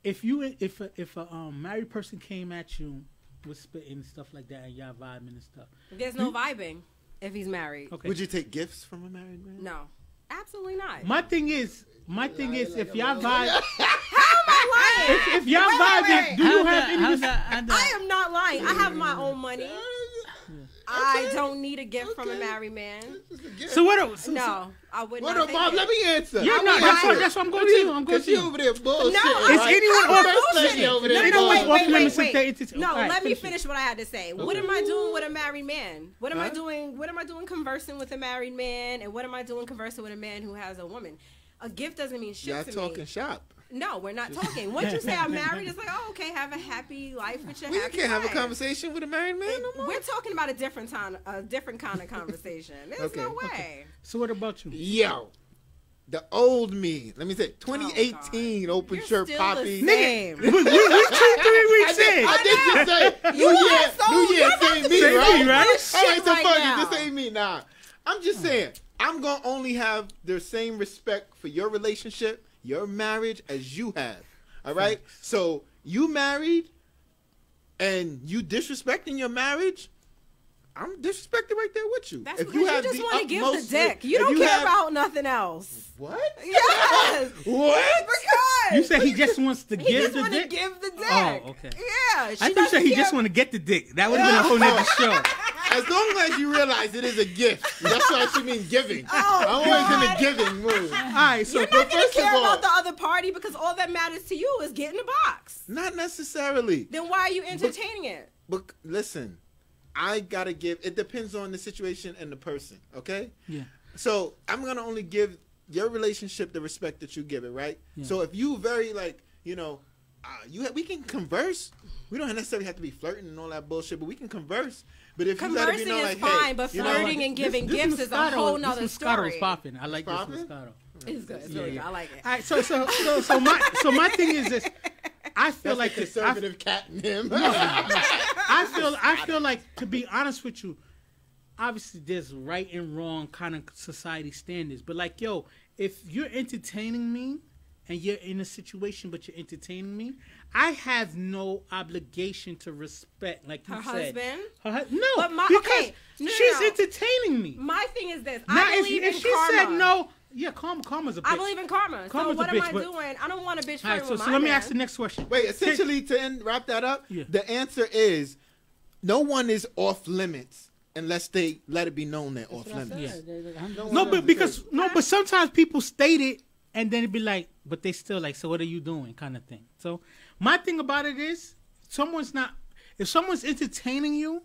if a married person came at you with spitting and stuff like that and y'all vibing and stuff? There's no vibing. If he's married. Okay. Would you take gifts from a married man? No. Absolutely not. My thing is if y'all vibe... How am I lying? If y'all vibing, do you have any... I am not lying. I have my own money. I don't need a gift from a married man. So what else? No, I wouldn't. What about? Let me answer. Yeah, no, that's what I'm going to you. I'm going to you. Over there bullshit. No, is anyone over there? No, let me finish what I had to say. Okay. What am I doing with a married man? What am I doing? What am I doing conversing with a married man? And what am I doing conversing with a man who has a woman? A gift doesn't mean shit to me. Y'all talking shop. No, we're not talking. Once you say I'm married, it's like, oh, okay, have a happy life with your happy wife. You can't have a conversation with a married man no more. We're talking about a different kind of conversation. There's no way. Okay. So what about you? Yo, the old me. Let me say, 2018 open shirt poppy. Nigga, we 2-3 weeks in. I did just say, New Year, same me, right? All right, so fuck it, this ain't me. Nah, I'm just saying, I'm going to only have the same respect for your relationship, your marriage, as you have. All right? So you married and you disrespecting your marrige, I'm disrespecting right there with you. That's because you just want to give the dick. You don't care about nothing else. What? Yes. What? Because you said he just wants to give the dick? He just want to give the dick. Oh, okay. Yeah. I think you said he just want to get the dick. That would have been a whole nother show. As long as you realize it is a gift. That's what she means giving. I'm always in the giving mood. All right, so you're not going to care about the other party because all that matters to you is getting a box. Not necessarily. Then why are you entertaining it? But listen, I got to give. It depends on the situation and the person, okay? Yeah. So I'm going to only give your relationship the respect that you give it, right? Yeah. So if you very we can converse. We don't necessarily have to be flirting and all that bullshit, but we can converse. But if conversing you is fine, but flirting and giving gifts is a whole nother story. Moscato's popping. I like this Moscato. It's good. It's really good. I like it. All right, so my thing is this. I feel like this conservative cat in him. I feel like, to be honest with you, obviously there's right and wrong kind of society standards, but like, yo, if you're entertaining me and you're in a situation but you're entertaining me, I have no obligation to respect, like you said. Her husband? No, because she's entertaining me. My thing is this. Now, I believe in karma. If she said no, yeah, karma's a bitch. I believe in karma. So what am I doing? I don't want a bitch flirting with my man. So let me ask the next question. Wait, essentially, to wrap that up, the answer is no one is off limits unless they let it be known they're off limits. Yeah. But sometimes people state it and then it'd be like, but they still like, so what are you doing, kind of thing. So my thing about it is, if someone's entertaining you,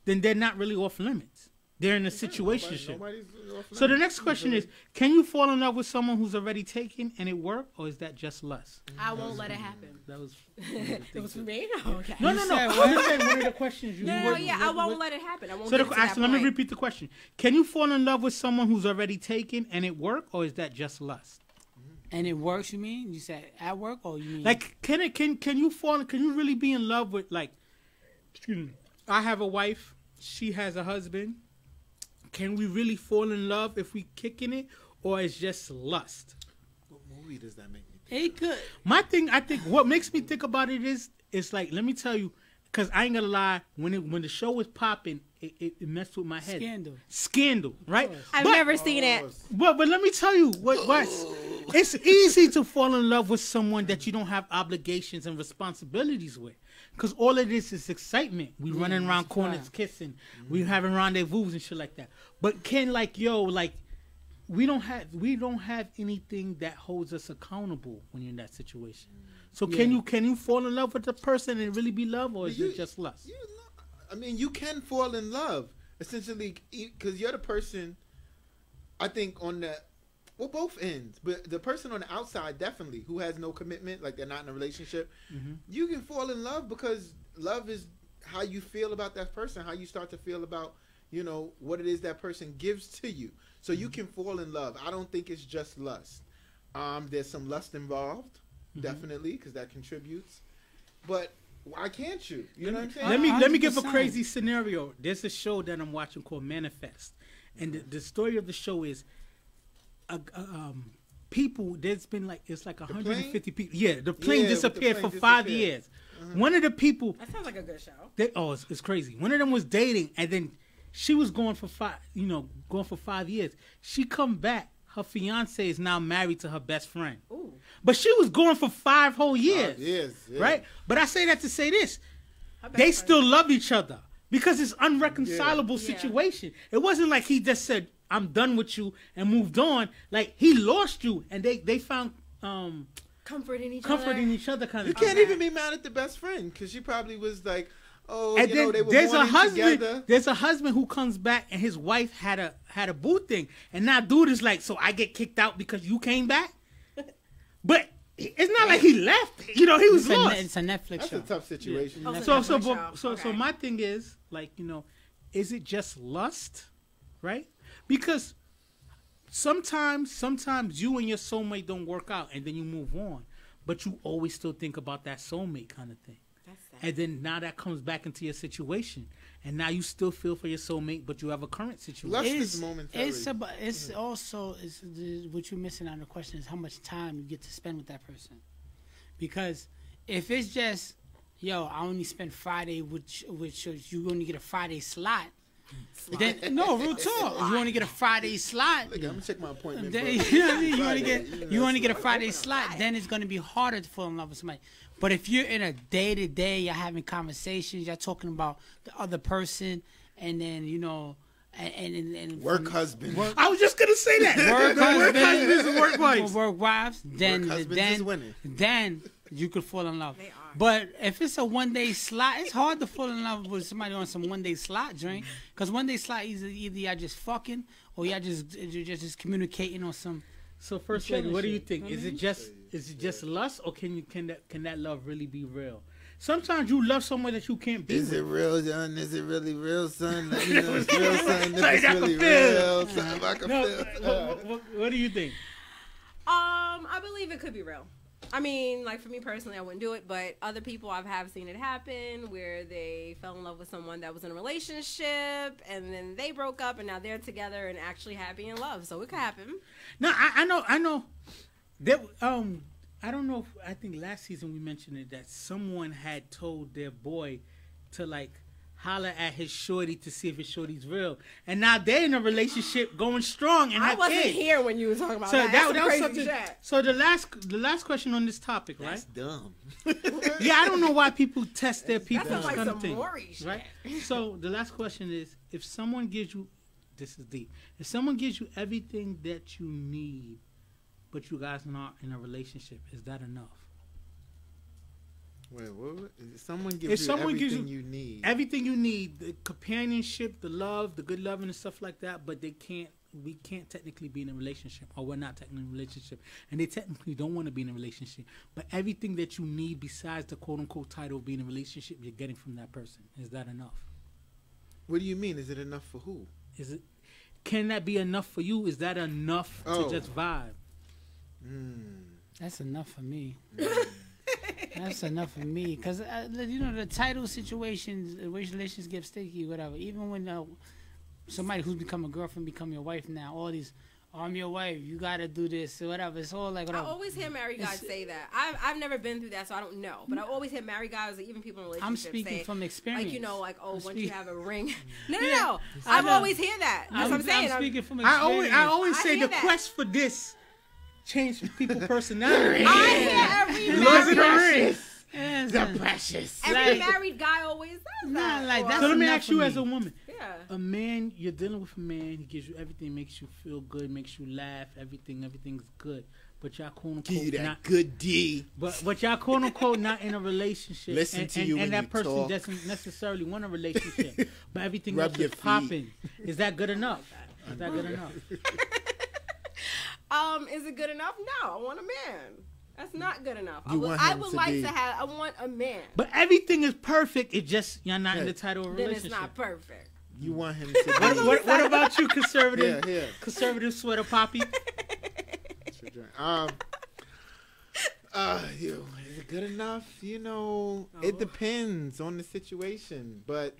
then they're not really off limits. They're in a situationship. So the next question is, can you fall in love with someone who's already taken and it worked, or is that just lust? I won't let it happen. That was it was for me? No, okay. No. I'm saying one of the questions you I won't let it happen. I won't let me repeat the question. Can you fall in love with someone who's already taken and it worked, or is that just lust? And it works, you mean? You said at work, or you mean like can you really be in love with, like, excuse me, I have a wife, she has a husband. Can we really fall in love if we kicking it, or it's just lust? What movie does that make me think? It could. My thing, I think, what makes me think about it is, it's like, let me tell you, because I ain't gonna lie, when the show was popping, it messed with my head. Scandal, right? I've never seen it. But let me tell you, it's easy to fall in love with someone that you don't have obligations and responsibilities with. Because all it is excitement. We running around corners kissing. We having rendezvous and shit like that. But we don't have anything that holds us accountable when you're in that situation. So can you fall in love with the person and really be love, or is it just lust? I mean, you can fall in love essentially because you're the person. I think on both ends, but the person on the outside definitely who has no commitment, like they're not in a relationship. Mm-hmm. You can fall in love because love is how you feel about that person, how you start to feel about what it is that person gives to you. So you can fall in love. I don't think it's just lust. There's some lust involved. Definitely, because that contributes. But why can't you? You know what I'm saying? Let me give a crazy scenario. There's a show that I'm watching called Manifest, and the story of the show is, people. There's been it's like 150 people. Yeah, the plane disappeared for 5 years. One of the people. That sounds like a good show. It's crazy. One of them was dating, and then she was going for 5 years. She come back. Her fiance is now married to her best friend. Ooh. But she was going for 5 whole years. Yes. Right? But I say that to say this. They still love each other. because it's unreconcilable Yeah. situation. It wasn't like he just said, "I'm done with you" and moved on. Like he lost you, and they found comfort in each other kind You of. can't even be mad at the best friend because she probably was like, oh, And you know, they were there's a born husband. together. There's a husband who comes back and his wife had a boo thing, and now dude is like, so I get kicked out because you came back. But it's not like he left. You know, he was lost. It's a Netflix That's show. a tough situation. Yeah. So my thing is like, you know, is it just lust, right? Because sometimes you and your soulmate don't work out, and then you move on, but you always still think about that soulmate kind of thing. That's sad. And then now that comes back into your situation, and now you still feel for your soulmate, but you have a current situation. Lust is momentary. It's also what you're missing on the question is how much time you get to spend with that person. Because if it's just, yo, I only spend Friday with you only get a Friday slot. Then no, real talk. You only get a Friday slot. Look, I'm gonna check my appointment. Then, bro. you know what I mean? Friday, You only get a Friday slot. Then it's gonna be harder to fall in love with somebody. But if you're in a day to day, you're having conversations, you're talking about the other person, and then you know, and Work husband. I was just gonna say that. work husbands and work wives. work wives, then Work husbands is winning. then you could fall in love. They are. But if it's a 1 day slot, it's hard to fall in love with somebody on some 1 day slot drink. Because 1 day slot either y'all just fucking or y'all just communicating on some. So first lady, what do you shit. think? Is it just lust, or can that love really be real? Sometimes you love someone that you can't be Is with. it real, son? Is it really real, son? Let me know it's real, son. If Like, it's I can really feel. real, son. I can No, feel. what do you think? I believe it could be real. I mean, like for me personally, I wouldn't do it, but other people have seen it happen where they fell in love with someone that was in a relationship and then they broke up and now they're together and actually happy in love. So it could happen. No, I know. That I don't know. I think last season we mentioned it that someone had told their boy to like holler at his shorty to see if his shorty's real, and now they're in a relationship going strong and I have wasn't kids. here when you were talking about So that. that That's was crazy something. shit. So the last question on this topic, right? That's dumb. Yeah, I don't know why people test their people. That sounds like kind of some thing, Maury shit. right? So the last question is: if someone gives you, this is deep. If someone gives you everything that you need, but you guys are not in a relationship, is that enough? Wait, what? Someone gives you everything you need. Everything you need, the companionship, the love, the good loving and stuff like that, but we can't technically be in a relationship, or we're not technically in a relationship, and they technically don't want to be in a relationship, but everything that you need besides the quote-unquote title of being in a relationship, you're getting from that person. Is that enough? What do you mean? Is it enough for who? Can that be enough for you? Is that enough to just vibe? That's enough for me. That's enough for me, cause you know the title situations, relations get sticky, whatever. Even when somebody who's become a girlfriend become your wife now, all these, I'm your wife, you gotta do this or whatever. It's all like whatever. I always hear married guys say that. I've never been through that, so I don't know. But I always hear married guys, or even people in relationships, I'm speaking say, from experience. like, you know, like, oh, once you have a ring. No. I I've know. always hear that. That's what I'm saying. I'm speaking from experience. I always I say hear the that. quest for this change people's personality. I hear every Losing the married, ring. Yeah, Precious. every married guy always says that. like, Or- that's So let me enough ask for you me. as a woman. yeah. A man, you're dealing with a man, he gives you everything, makes you feel good, makes you laugh, everything's good. But y'all quote unquote Give you that not good D. but y'all quote unquote not in a relationship. Listen to you when and that you person talk. doesn't necessarily want a relationship. But everything Rub else your is feet. popping. Is that good enough? Is that good enough? Is it good enough? No, I want a man. That's not good enough. You want I him would to like be- to have. I want a man. But everything is perfect. It just you're not in the title of a Then relationship. it's not perfect. You want him to be. What about you, conservative? Yeah. Conservative sweater poppy. Is it good enough? You know, it depends on the situation. But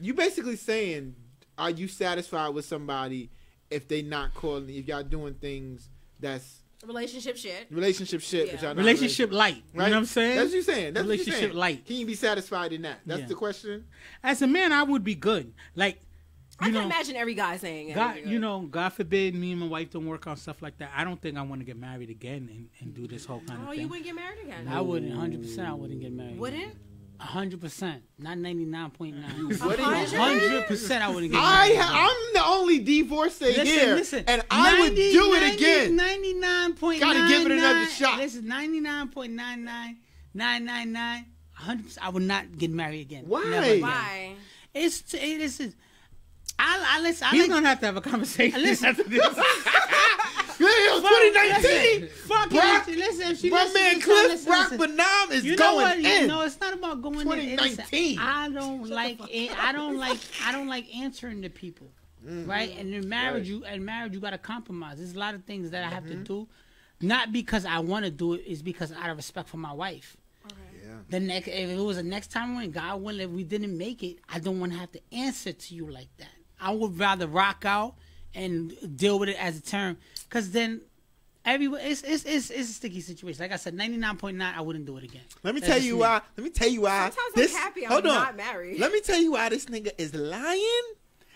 you basically saying, are you satisfied with somebody if they not calling, if y'all doing things that's Relationship shit. relationship shit, but Yeah. y'all not Relationship light. You know what I'm saying? That's what you're saying. That's what you're Relationship saying. light. Can you be satisfied in that? That's Yeah. the question. As a man, I would be good. Like, I you can know, imagine every guy saying it. God, you know, God forbid me and my wife don't work on stuff like that. I don't think I want to get married again and do this whole kind Oh, of you thing. wouldn't get married again? I wouldn't, 100%. I wouldn't get married. Wouldn't? 100%, not 99.9. 100%. I wouldn't get married. married. I'm the only divorcee here, listen, and I would do it again. 99.9. Gotta give it another shot. Listen, 99.99999. 100%. I would not get married again. Why? Never again. Why? It's I listen. He's gonna have to have a conversation. Listen. After this. 2019. Fuck Brock, it. Listen, my man Cliff Brock Banam is going in. No, it's not about going 2019. in. I don't like answering to people, right? And in marriage, you gotta compromise. There's a lot of things that I have to do, not because I want to do it, it's because out of respect for my wife. Yeah. If it was the next time when God willing, if we didn't make it, I don't want to have to answer to you like that. I would rather rock out and deal with it as a term, because then it's a sticky situation. Like I said, 99.9, I wouldn't do it again. Let me tell you why. Sometimes I'm happy I'm not married. Let me tell you why this nigga is lying,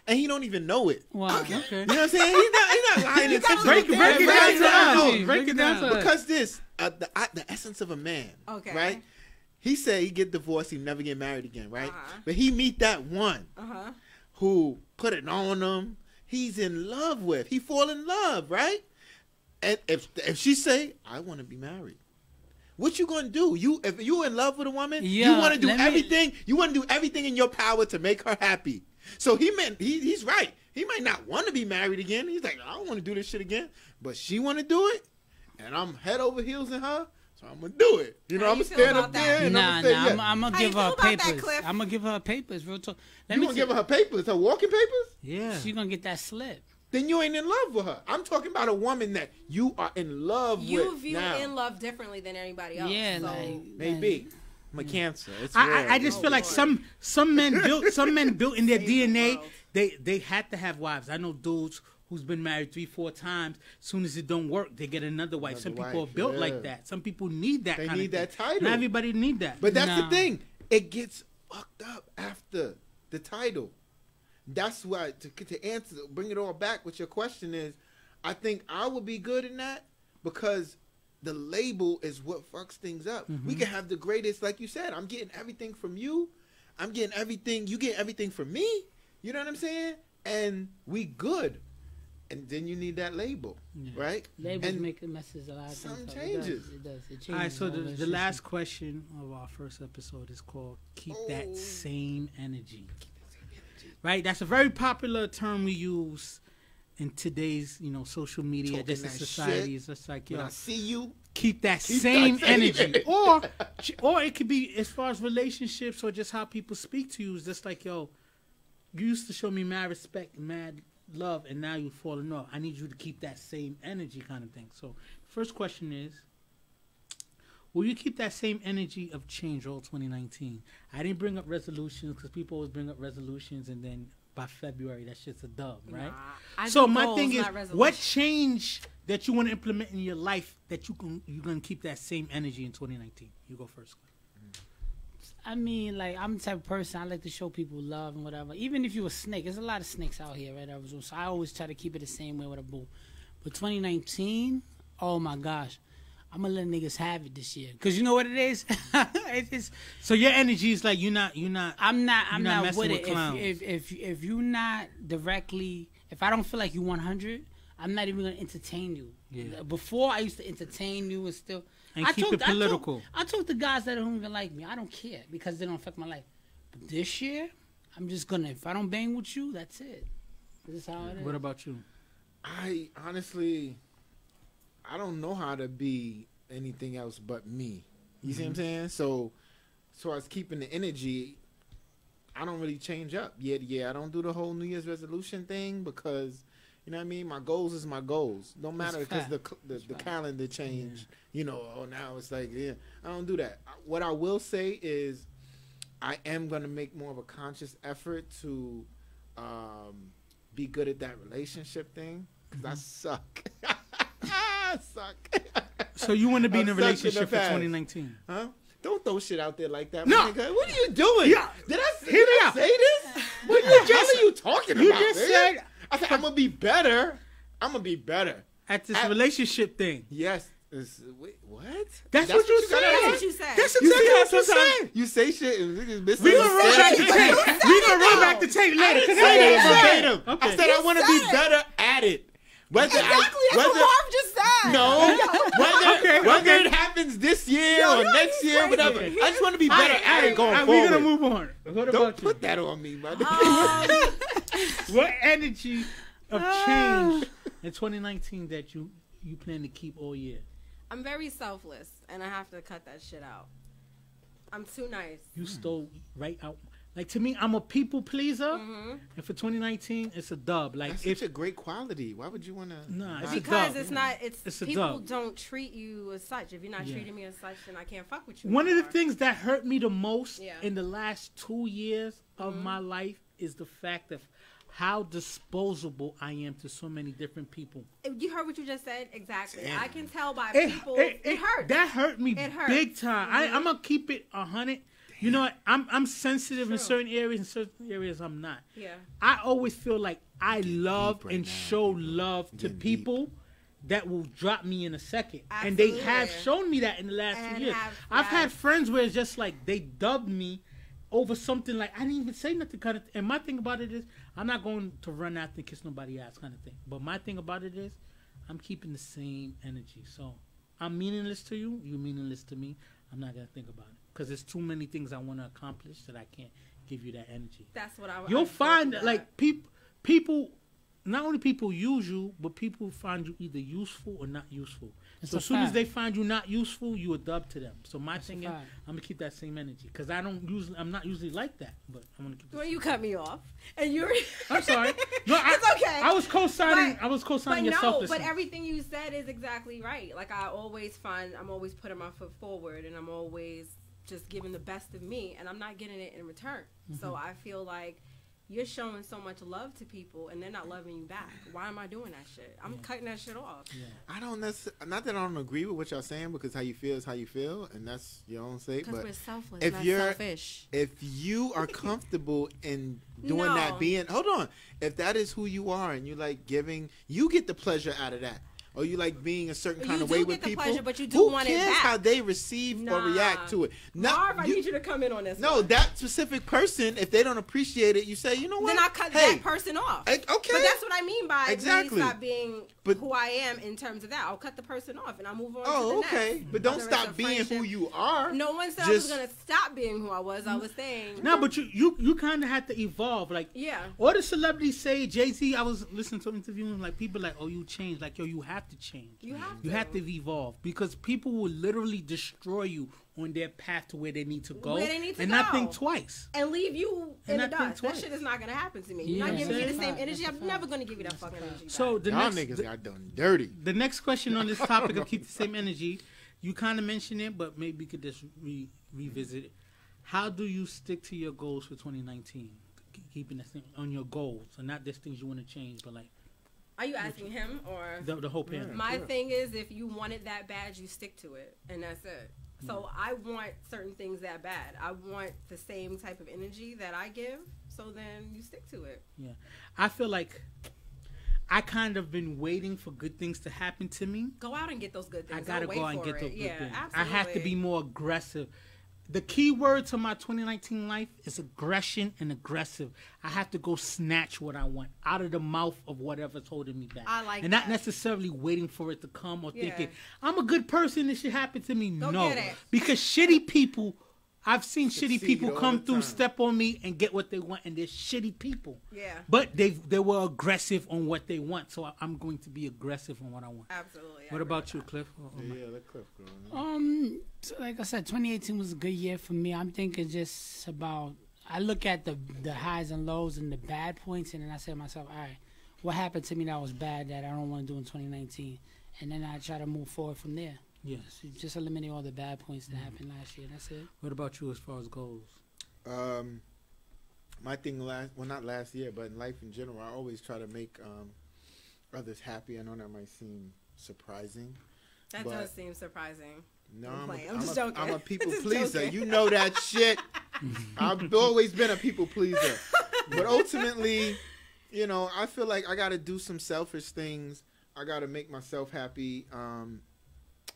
and he don't even know it. Wow. Okay. You know what I'm saying? He's not lying. Break it down to us. Because this, the essence of a man, right? He said he get divorced, he never get married again, right? But he meet that one who put it on him. He's in love with. He fall in love, right? And if she say, I want to be married, what you gonna do? If you in love with a woman, you want to do everything. You want to do everything in your power to make her happy. So he's right. He might not want to be married again. He's like, I don't want to do this shit again. But she want to do it, and I'm head over heels in her. So I'm gonna do it. You know, I'm gonna stand up there and I'm gonna say, I'm gonna give her papers. I'm gonna give her papers. Real talk. You gonna give her papers? Her walking papers? Yeah. She's gonna get that slip. Then you ain't in love with her. I'm talking about a woman that you are in love with. You view now. in love differently than anybody else. Yeah, so. Maybe. I'm a Cancer. It's I just feel like some men built in their DNA. They had to have wives. I know dudes who's been married 3-4 times. Soon as it don't work, they get another wife. Some people are built like that. Some people need that. They kind need of that thing. title. Not everybody need that. But that's the thing. It gets fucked up after the title. That's why to answer, bring it all back. What your question is, I think I would be good in that because the label is what fucks things up. We can have the greatest, like you said. I'm getting everything from you. I'm getting everything. You get everything from me. You know what I'm saying? And we good. And then you need that label, right? Labels make it messes a lot of things. Something changes. It does. It changes. All right, so the last question of our first episode is called Keep That Same Energy. Right? That's a very popular term we use in today's, social media, Talking just in society. It's just like, when I see you, keep that same energy. Or it could be as far as relationships or just how people speak to you. It's just like, you used to show me mad respect, mad love, and now you've fallen off. I need you to keep that same energy kind of thing. So first question is, will you keep that same energy of change all 2019? I didn't bring up resolutions because people always bring up resolutions and then by February that shit's a dub, right? So my thing is, what change that you want to implement in your life that you're gonna keep that same energy in 2019? You go first. I mean, like, I'm the type of person, I like to show people love and whatever. Even if you're a snake, there's a lot of snakes out here, right? So I always try to keep it the same way with a boo. But 2019, oh my gosh, I'm gonna let niggas have it this year. Cause you know what it is? It's so your energy is like I'm not with it. Clowns. If you're not directly, if I don't feel like you 100, I'm not even gonna entertain you. Yeah. Before I used to entertain you and still. And keep it political. I talk to guys that don't even like me. I don't care because they don't affect my life. But this year, I'm just gonna. If I don't bang with you, that's it. This is how it is. What about you? I honestly, I don't know how to be anything else but me. You see what I'm saying? So I was keeping the energy. I don't really change up. Yeah, I don't do the whole New Year's resolution thing because, you know what I mean? My goals is my goals. Don't matter because the calendar changed. Yeah. Now it's like, I don't do that. What I will say is I am going to make more of a conscious effort to be good at that relationship thing because I suck. I suck. So you want to be in a relationship for 2019? Huh? Don't throw shit out there like that. No. Nigga. What are you doing? Yeah. Did I say this? What are you talking about? You just said... I said, I'm going to be better. I'm going to be better. At this relationship thing. Yes. Wait, what? That's what you said. That's what you said. That's exactly what you said. You say shit and niggas miss We gonna run back the tape. We gonna run back the tape later. Verbatim. Okay. I said I want to be better at it. Whether Exactly. That's what Marv just said. No. Whether it happens this year or next year, whatever. I just want to be better at it going forward. We're gonna move on. What about Don't you? put that on me, brother. What energy of change in 2019 that you plan to keep all year? I'm very selfless, and I have to cut that shit out. I'm too nice. You stole right out. Like, to me, I'm a people pleaser, and for 2019, it's a dub. Like, That's such a great quality. Why would you want to? Nah, it's because a dub. it's not. It's a people dub. don't treat you as such. If you're not treating me as such, then I can't fuck with you. One of the anymore. things that hurt me the most in the last 2 years of my life is the fact of how disposable I am to so many different people. You heard what you just said? Exactly. Damn. I can tell by people. It hurt. That hurt me It hurt. big time. I'm going to keep it 100. You know what? I'm sensitive in certain areas I'm not. Yeah. I always feel like I love right and now, show love to getting people that will drop me in a second. Absolutely. And they have shown me that in the last 2 years. I've had friends where it's just like they dubbed me over something like I didn't even say nothing kind of thing. And my thing about it is I'm not going to run after and kiss nobody ass kind of thing. But my thing about it is I'm keeping the same energy. So I'm meaningless to you. You're meaningless to me. I'm not going to think about it. Because there's too many things I want to accomplish that I can't give you that energy. That's what I. You'll find that like people, not only people use you, but people find you either useful or not useful. So as soon as they find you not useful, you a dub to them. So my thing is, I'm gonna keep that same energy because I'm not usually like that, but I'm gonna keep. Well, you cut me off, and you're. I'm sorry. No, it's okay. I was co-signing. I was co-signing your selflessness. But everything you said is exactly right. Like I'm always putting my foot forward, and I'm always just giving the best of me, and I'm not getting it in return. So I feel like you're showing so much love to people, and they're not loving you back. Why am I doing that shit? I'm cutting that shit off. Yeah. I don't necessarily, not that I don't agree with what y'all saying, because how you feel is how you feel, and that's your own sake. Because but we're selfless, if not you're selfish. If you are comfortable in doing that, hold on, if that is who you are, and you like giving, you get the pleasure out of that. Or you like being a certain kind of way with people. Pleasure, but you do who want cares it back. how they receive or react to it? Marv, I need you to come in on this. No, that specific person, if they don't appreciate it, you say, you know what? Then I cut that person off. Okay. But that's what I mean by exactly. stop being who I am in terms of that. I'll cut the person off and I'll move on to the next. Okay. But don't stop being who you are. No one said I was going to stop being who I was. I was saying. No, but you kind of had to evolve. Like, all the celebrities say, Jay-Z, I was listening to interviewing, like, people like, oh, you changed. Like, yo, you have to change. You have to evolve because people will literally destroy you on their path to where they need to go and not think twice. And leave you in the dust. That shit is not going to happen to me. You're not giving me the same energy. I'm never going to give you that fucking energy. So y'all niggas got done dirty. The next question on this topic of keep the same energy, you kind of mentioned it, but maybe you could just revisit it. How do you stick to your goals for 2019? Keeping the thing on your goals and not just things you want to change, but like. Are you asking him or the whole panel? My thing is, if you want it that bad, you stick to it, and that's it. So I want certain things that bad. I want the same type of energy that I give. So then you stick to it. Yeah, I feel like I kind of been waiting for good things to happen to me. Go out and get those good things. I gotta go out and get those good things. Absolutely. I have to be more aggressive. The key word to my 2019 life is aggression and aggressive. I have to go snatch what I want out of the mouth of whatever's holding me back. I like and not necessarily waiting for it to come or thinking, I'm a good person, this should happen to me. Go no, get it. because shitty people, I've seen shitty people come through, step on me, and get what they want, and they're shitty people. Yeah. But they were aggressive on what they want, so I'm going to be aggressive on what I want. Absolutely. What about you, Cliff? Let Cliff go. Like I said, 2018 was a good year for me. I'm thinking just about. I look at the highs and lows and the bad points, and then I say to myself, all right, what happened to me that was bad that I don't want to do in 2019, and then I try to move forward from there. Yeah. Just eliminate all the bad points that happened last year. That's it. What about you as far as goals? My thing not last year, but in life in general, I always try to make others happy. I know that might seem surprising. That does seem surprising. No, I'm just joking. I'm a people pleaser. You know that shit. I've always been a people pleaser. But ultimately, you know, I feel like I got to do some selfish things. I got to make myself happy.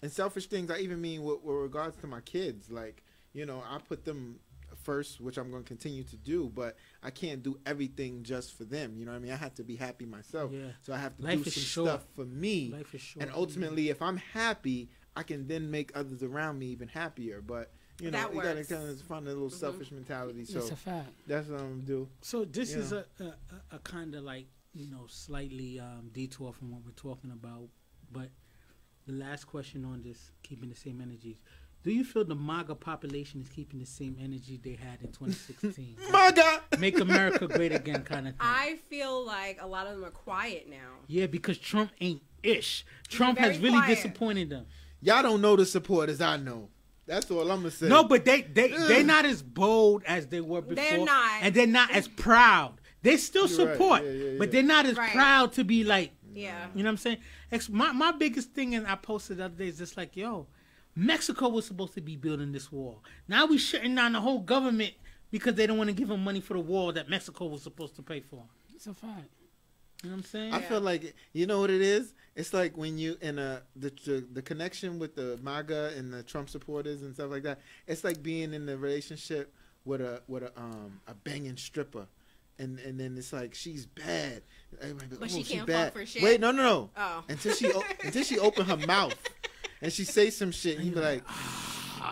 And selfish things, I even mean with regards to my kids. Like, you know, I put them first, which I'm going to continue to do, but I can't do everything just for them. You know what I mean? I have to be happy myself. Yeah. So I have to do some stuff for me. Life is short. And ultimately, if I'm happy, I can then make others around me even happier. But, you know, you got to kind of find a little selfish mentality. So that's a fact. That's what I'm going to do. So this is a kind of like, you know, slightly detour from what we're talking about. But the last question on this, keeping the same energy. Do you feel the MAGA population is keeping the same energy they had in 2016? MAGA! Make America great again kind of thing. I feel like a lot of them are quiet now. Yeah, because Trump ain't ish. Trump has really disappointed them. Y'all don't know the support as I know. That's all I'm going to say. No, but they're not as bold as they were before. They're not. And they're not as proud. They still support, but they're not as proud to be like, you know what I'm saying? My biggest thing, and I posted the other day, is just like, yo, Mexico was supposed to be building this wall. Now we shutting down the whole government because they don't want to give them money for the wall that Mexico was supposed to pay for. It's a fact. You know what I'm saying? I feel like, you know what it is? It's like when you in the connection with the MAGA and the Trump supporters and stuff like that. It's like being in the relationship with a banging stripper. And then it's like she's bad. But she can't fuck for shit. Wait, no. Oh. Until she open her mouth and she say some shit, and you be like,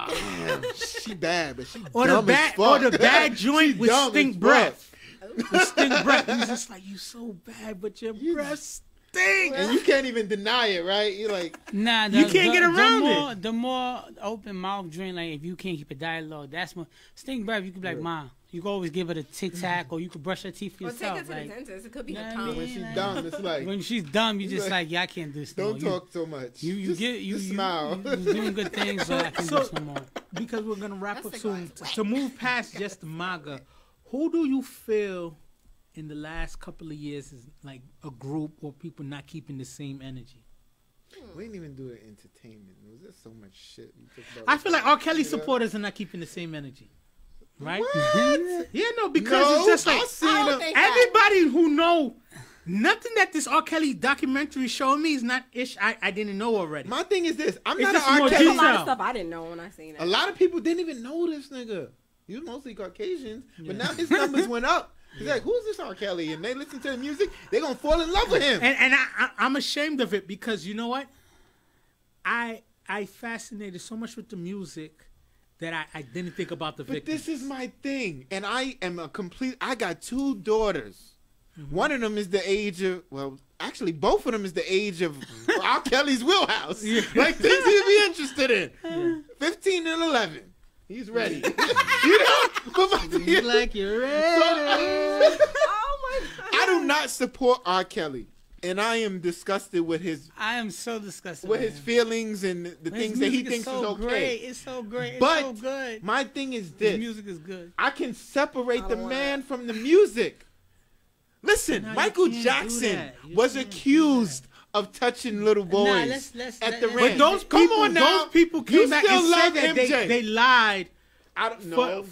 damn, she bad, but she dumb as fuck. Or the bad joint with stink breath. With stink breath. He's just like, you so bad, but your breath stink. And you can't even deny it, right? You're like, nah, you can't get around it. The more open mouth drink, like if you can't keep a dialogue, that's more stink breath. You can be like, Mom. You can always give her the Tic Tac, or you could brush her teeth for yourself. Take her to the dentist. It could be her tongue. When she's dumb, it's like when she's dumb, you just like, I can't do this. Don't talk so much. You smile. You doing good things, but I can't do this no more. Because we're gonna wrap up soon. To move past just the MAGA, who do you feel in the last couple of years is like a group or people not keeping the same energy? We didn't even do the entertainment. There's so much shit. I feel like R. Kelly supporters are not keeping the same energy. Right? What? Yeah, no, because it's just like everybody who know nothing that this R. Kelly documentary showed me is not ish. I didn't know already. My thing is this: I'm It's not just an more R. Kelly. There's a lot of stuff I didn't know when I seen it. A lot of people didn't even know this nigga. He was mostly Caucasians, but now his numbers went up. He's like, who's this R. Kelly? And they listen to the music, they're gonna fall in love with him. And I'm ashamed of it because you know what? I fascinated so much with the music that I didn't think about the victims. But this is my thing, and I got 2 daughters. Mm-hmm. One of them is the age of, well, actually both of them is the age of R. Kelly's wheelhouse. Yeah. Like things he'd be interested in. Yeah. 15 and 11. He's ready. You know? He's like, you're ready. Oh my God. I do not support R. Kelly. And I am disgusted with his. I am so disgusted with his feelings and the things that he thinks is okay. Great. It's so great. It's but so good. My thing is this: his music is good. I can separate the man from the music. Listen, Michael Jackson was accused of touching little boys at the ranch. But those people came back and said that they lied. I don't know.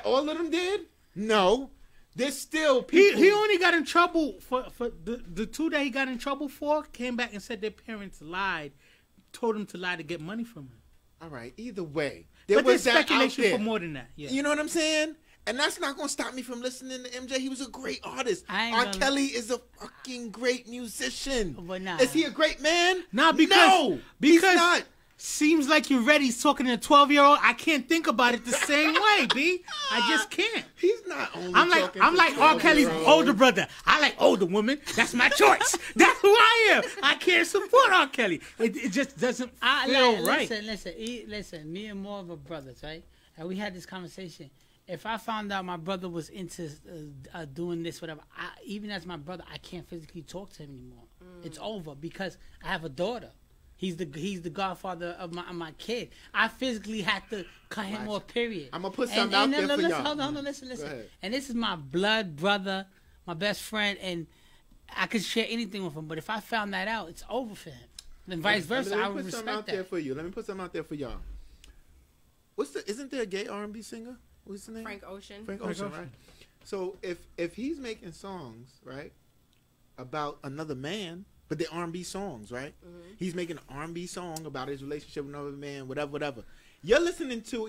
All of them did? No. There's still people. He only got in trouble for the 2 that he got in trouble for. Came back and said their parents lied, told him to lie to get money from him. All right. Either way, there's speculation for more than that. Yeah. You know what I'm saying? And that's not gonna stop me from listening to MJ. He was a great artist. R. Kelly is a fucking great musician. But nah. Is he a great man? Nah, because he's not. Seems like you're ready. He's talking to a 12-year-old. I can't think about it the same way, B. I just can't. He's not only. I'm like R. Kelly's older brother. I like older women. That's my choice. That's who I am. I can't support R. Kelly. It just doesn't feel right. Listen. Me and more of a brothers, right? And we had this conversation. If I found out my brother was into doing this, whatever, even as my brother, I can't physically talk to him anymore. It's over because I have a daughter. He's the godfather of my kid. I physically had to cut him off, period. I'm going to put something out there for y'all. Hold on, listen. And this is my blood brother, my best friend, and I could share anything with him. But if I found that out, it's over for him. Then vice versa, I would respect that. Let me put something out there for y'all. Isn't there a gay R&B singer? What's his name? Frank Ocean. Frank Ocean, right? So if he's making songs, right, about another man, but they're R&B songs, right? He's making an R&B song about his relationship with another man, whatever. You're listening to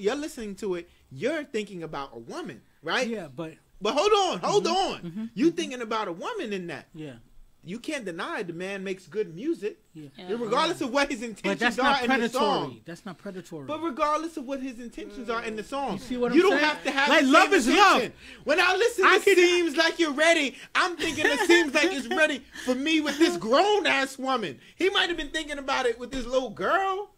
it. You're thinking about a woman, right? Yeah, but hold on. You thinking about a woman in that? Yeah. You can't deny the man makes good music, yeah. regardless of what his intentions are in the song. That's not predatory. But regardless of what his intentions are in the song, you see what you I'm don't saying? have to have like the love same is intention. love. When I listen to "Seems Like You're Ready," I'm thinking it seems like it's ready for me with this grown ass woman. He might have been thinking about it with this little girl,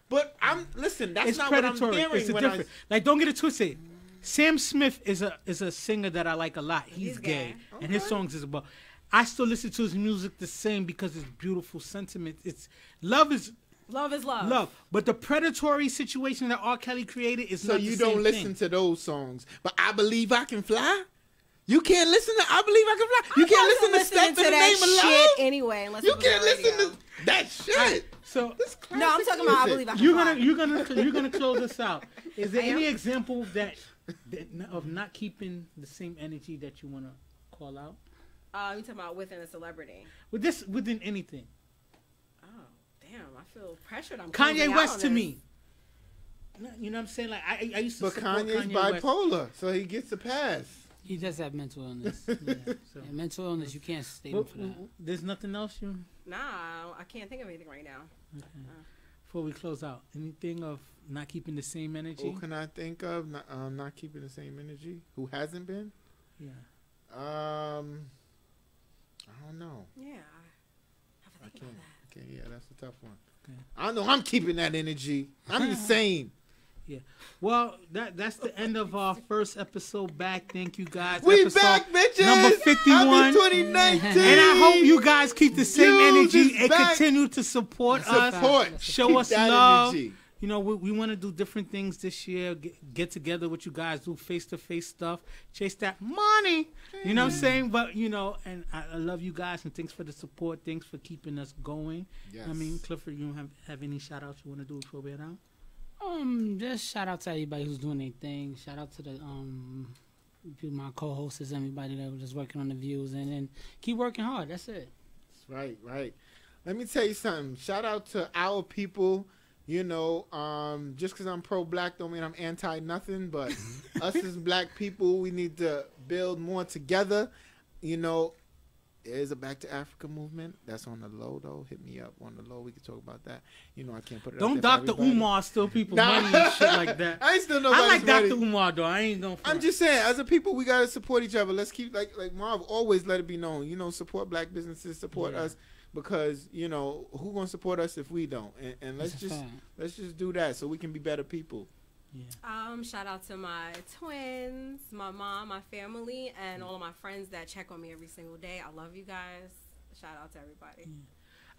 but listen. That's not predatory. What I'm hearing. It's different. Like, don't get it twisted. Sam Smith is a singer that I like a lot. He's gay, and his songs is about. I still listen to his music the same because it's beautiful sentiment. It's love is love. But the predatory situation that R. Kelly created is not the same thing. So you don't listen to those songs. But I Believe I Can Fly? You can't listen to I Believe I Can Fly? You can't listen to Step in the Name of Love? Anyway, unless you can't listen to that shit. Right. So no, I'm talking about I Believe I Can Fly. You're gonna close this out. Is there any example that of not keeping the same energy that you wanna call out? You talking about within a celebrity? Within anything. Oh, damn! I feel pressured. I'm Kanye West to me. You know what I'm saying? Like I used to. But Kanye's bipolar, West. so he gets a pass. He does have mental illness. Yeah, mental illness, you can't stay for that. There's nothing else you. Nah, I can't think of anything right now. Okay. Before we close out, anything of not keeping the same energy? Who can I think of not keeping the same energy? Who hasn't been? Yeah. I don't know. Yeah, I have to think about that. Okay, yeah, that's a tough one. Okay. I know I'm keeping that energy. I'm insane. Yeah. Well, that's the end of our first episode back. Thank you guys. We episode back, bitches. Number 51. Happy 2019. And I hope you guys keep the same energy and back. continue to support us. Show keep us that love. Energy. You know, we want to do different things this year. Get together with you guys, do face-to-face stuff, chase that money. You know what I'm saying? But, you know, and I love you guys, and thanks for the support. Thanks for keeping us going. Yes. I mean, Clifford, you don't have any shout-outs you want to do before we head out? Just shout out to everybody who's doing their thing. Shout out to the my co-hosts, everybody that was just working on the views, and then keep working hard. That's it. That's right. Let me tell you something. Shout out to our people. You know, just because I'm pro-black don't mean I'm anti-nothing, but us as black people, we need to build more together. You know, there is a Back to Africa movement. That's on the low, though. Hit me up on the low. We can talk about that. You know, I can't put it Don't up Dr. Umar steal people money and shit like that. I ain't still I like money. Dr. Umar, though. I ain't gonna front. I'm just saying, as a people, we got to support each other. Let's keep, like Marv always let it be known, you know, support black businesses, support us. Because, you know, who gonna support us if we don't? And let's just do that so we can be better people. Yeah. Shout out to my twins, my mom, my family, and all of my friends that check on me every single day. I love you guys. Shout out to everybody. Yeah.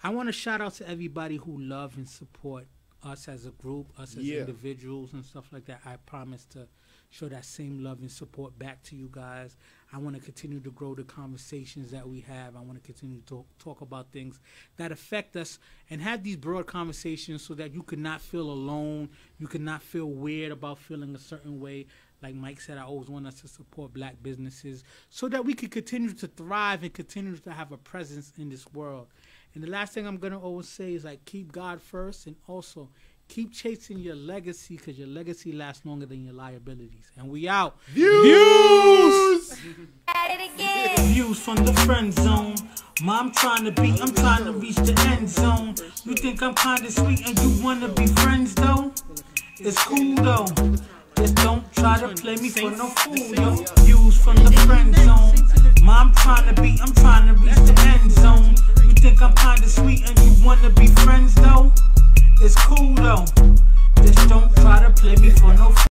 I want to shout out to everybody who love and support us as a group, us as individuals and stuff like that. I promise to show that same love and support back to you guys. I want to continue to grow the conversations that we have. I want to continue to talk about things that affect us and have these broad conversations so that you could not feel alone. You could not feel weird about feeling a certain way. Like Mike said, I always want us to support black businesses so that we could continue to thrive and continue to have a presence in this world. And the last thing I'm going to always say is, like, keep God first, and also keep chasing your legacy, because your legacy lasts longer than your liabilities. And we out. Views! Views from the friend zone. I'm trying to reach the end zone. You think I'm kind of sweet and you want to be friends, though? It's cool, though. Just don't try to play me for no fool, yo. Views from the friend zone. I'm trying to reach the end zone. You think I'm kind of sweet and you want to be friends, though? It's cool, though. Just don't try to play me for no fool.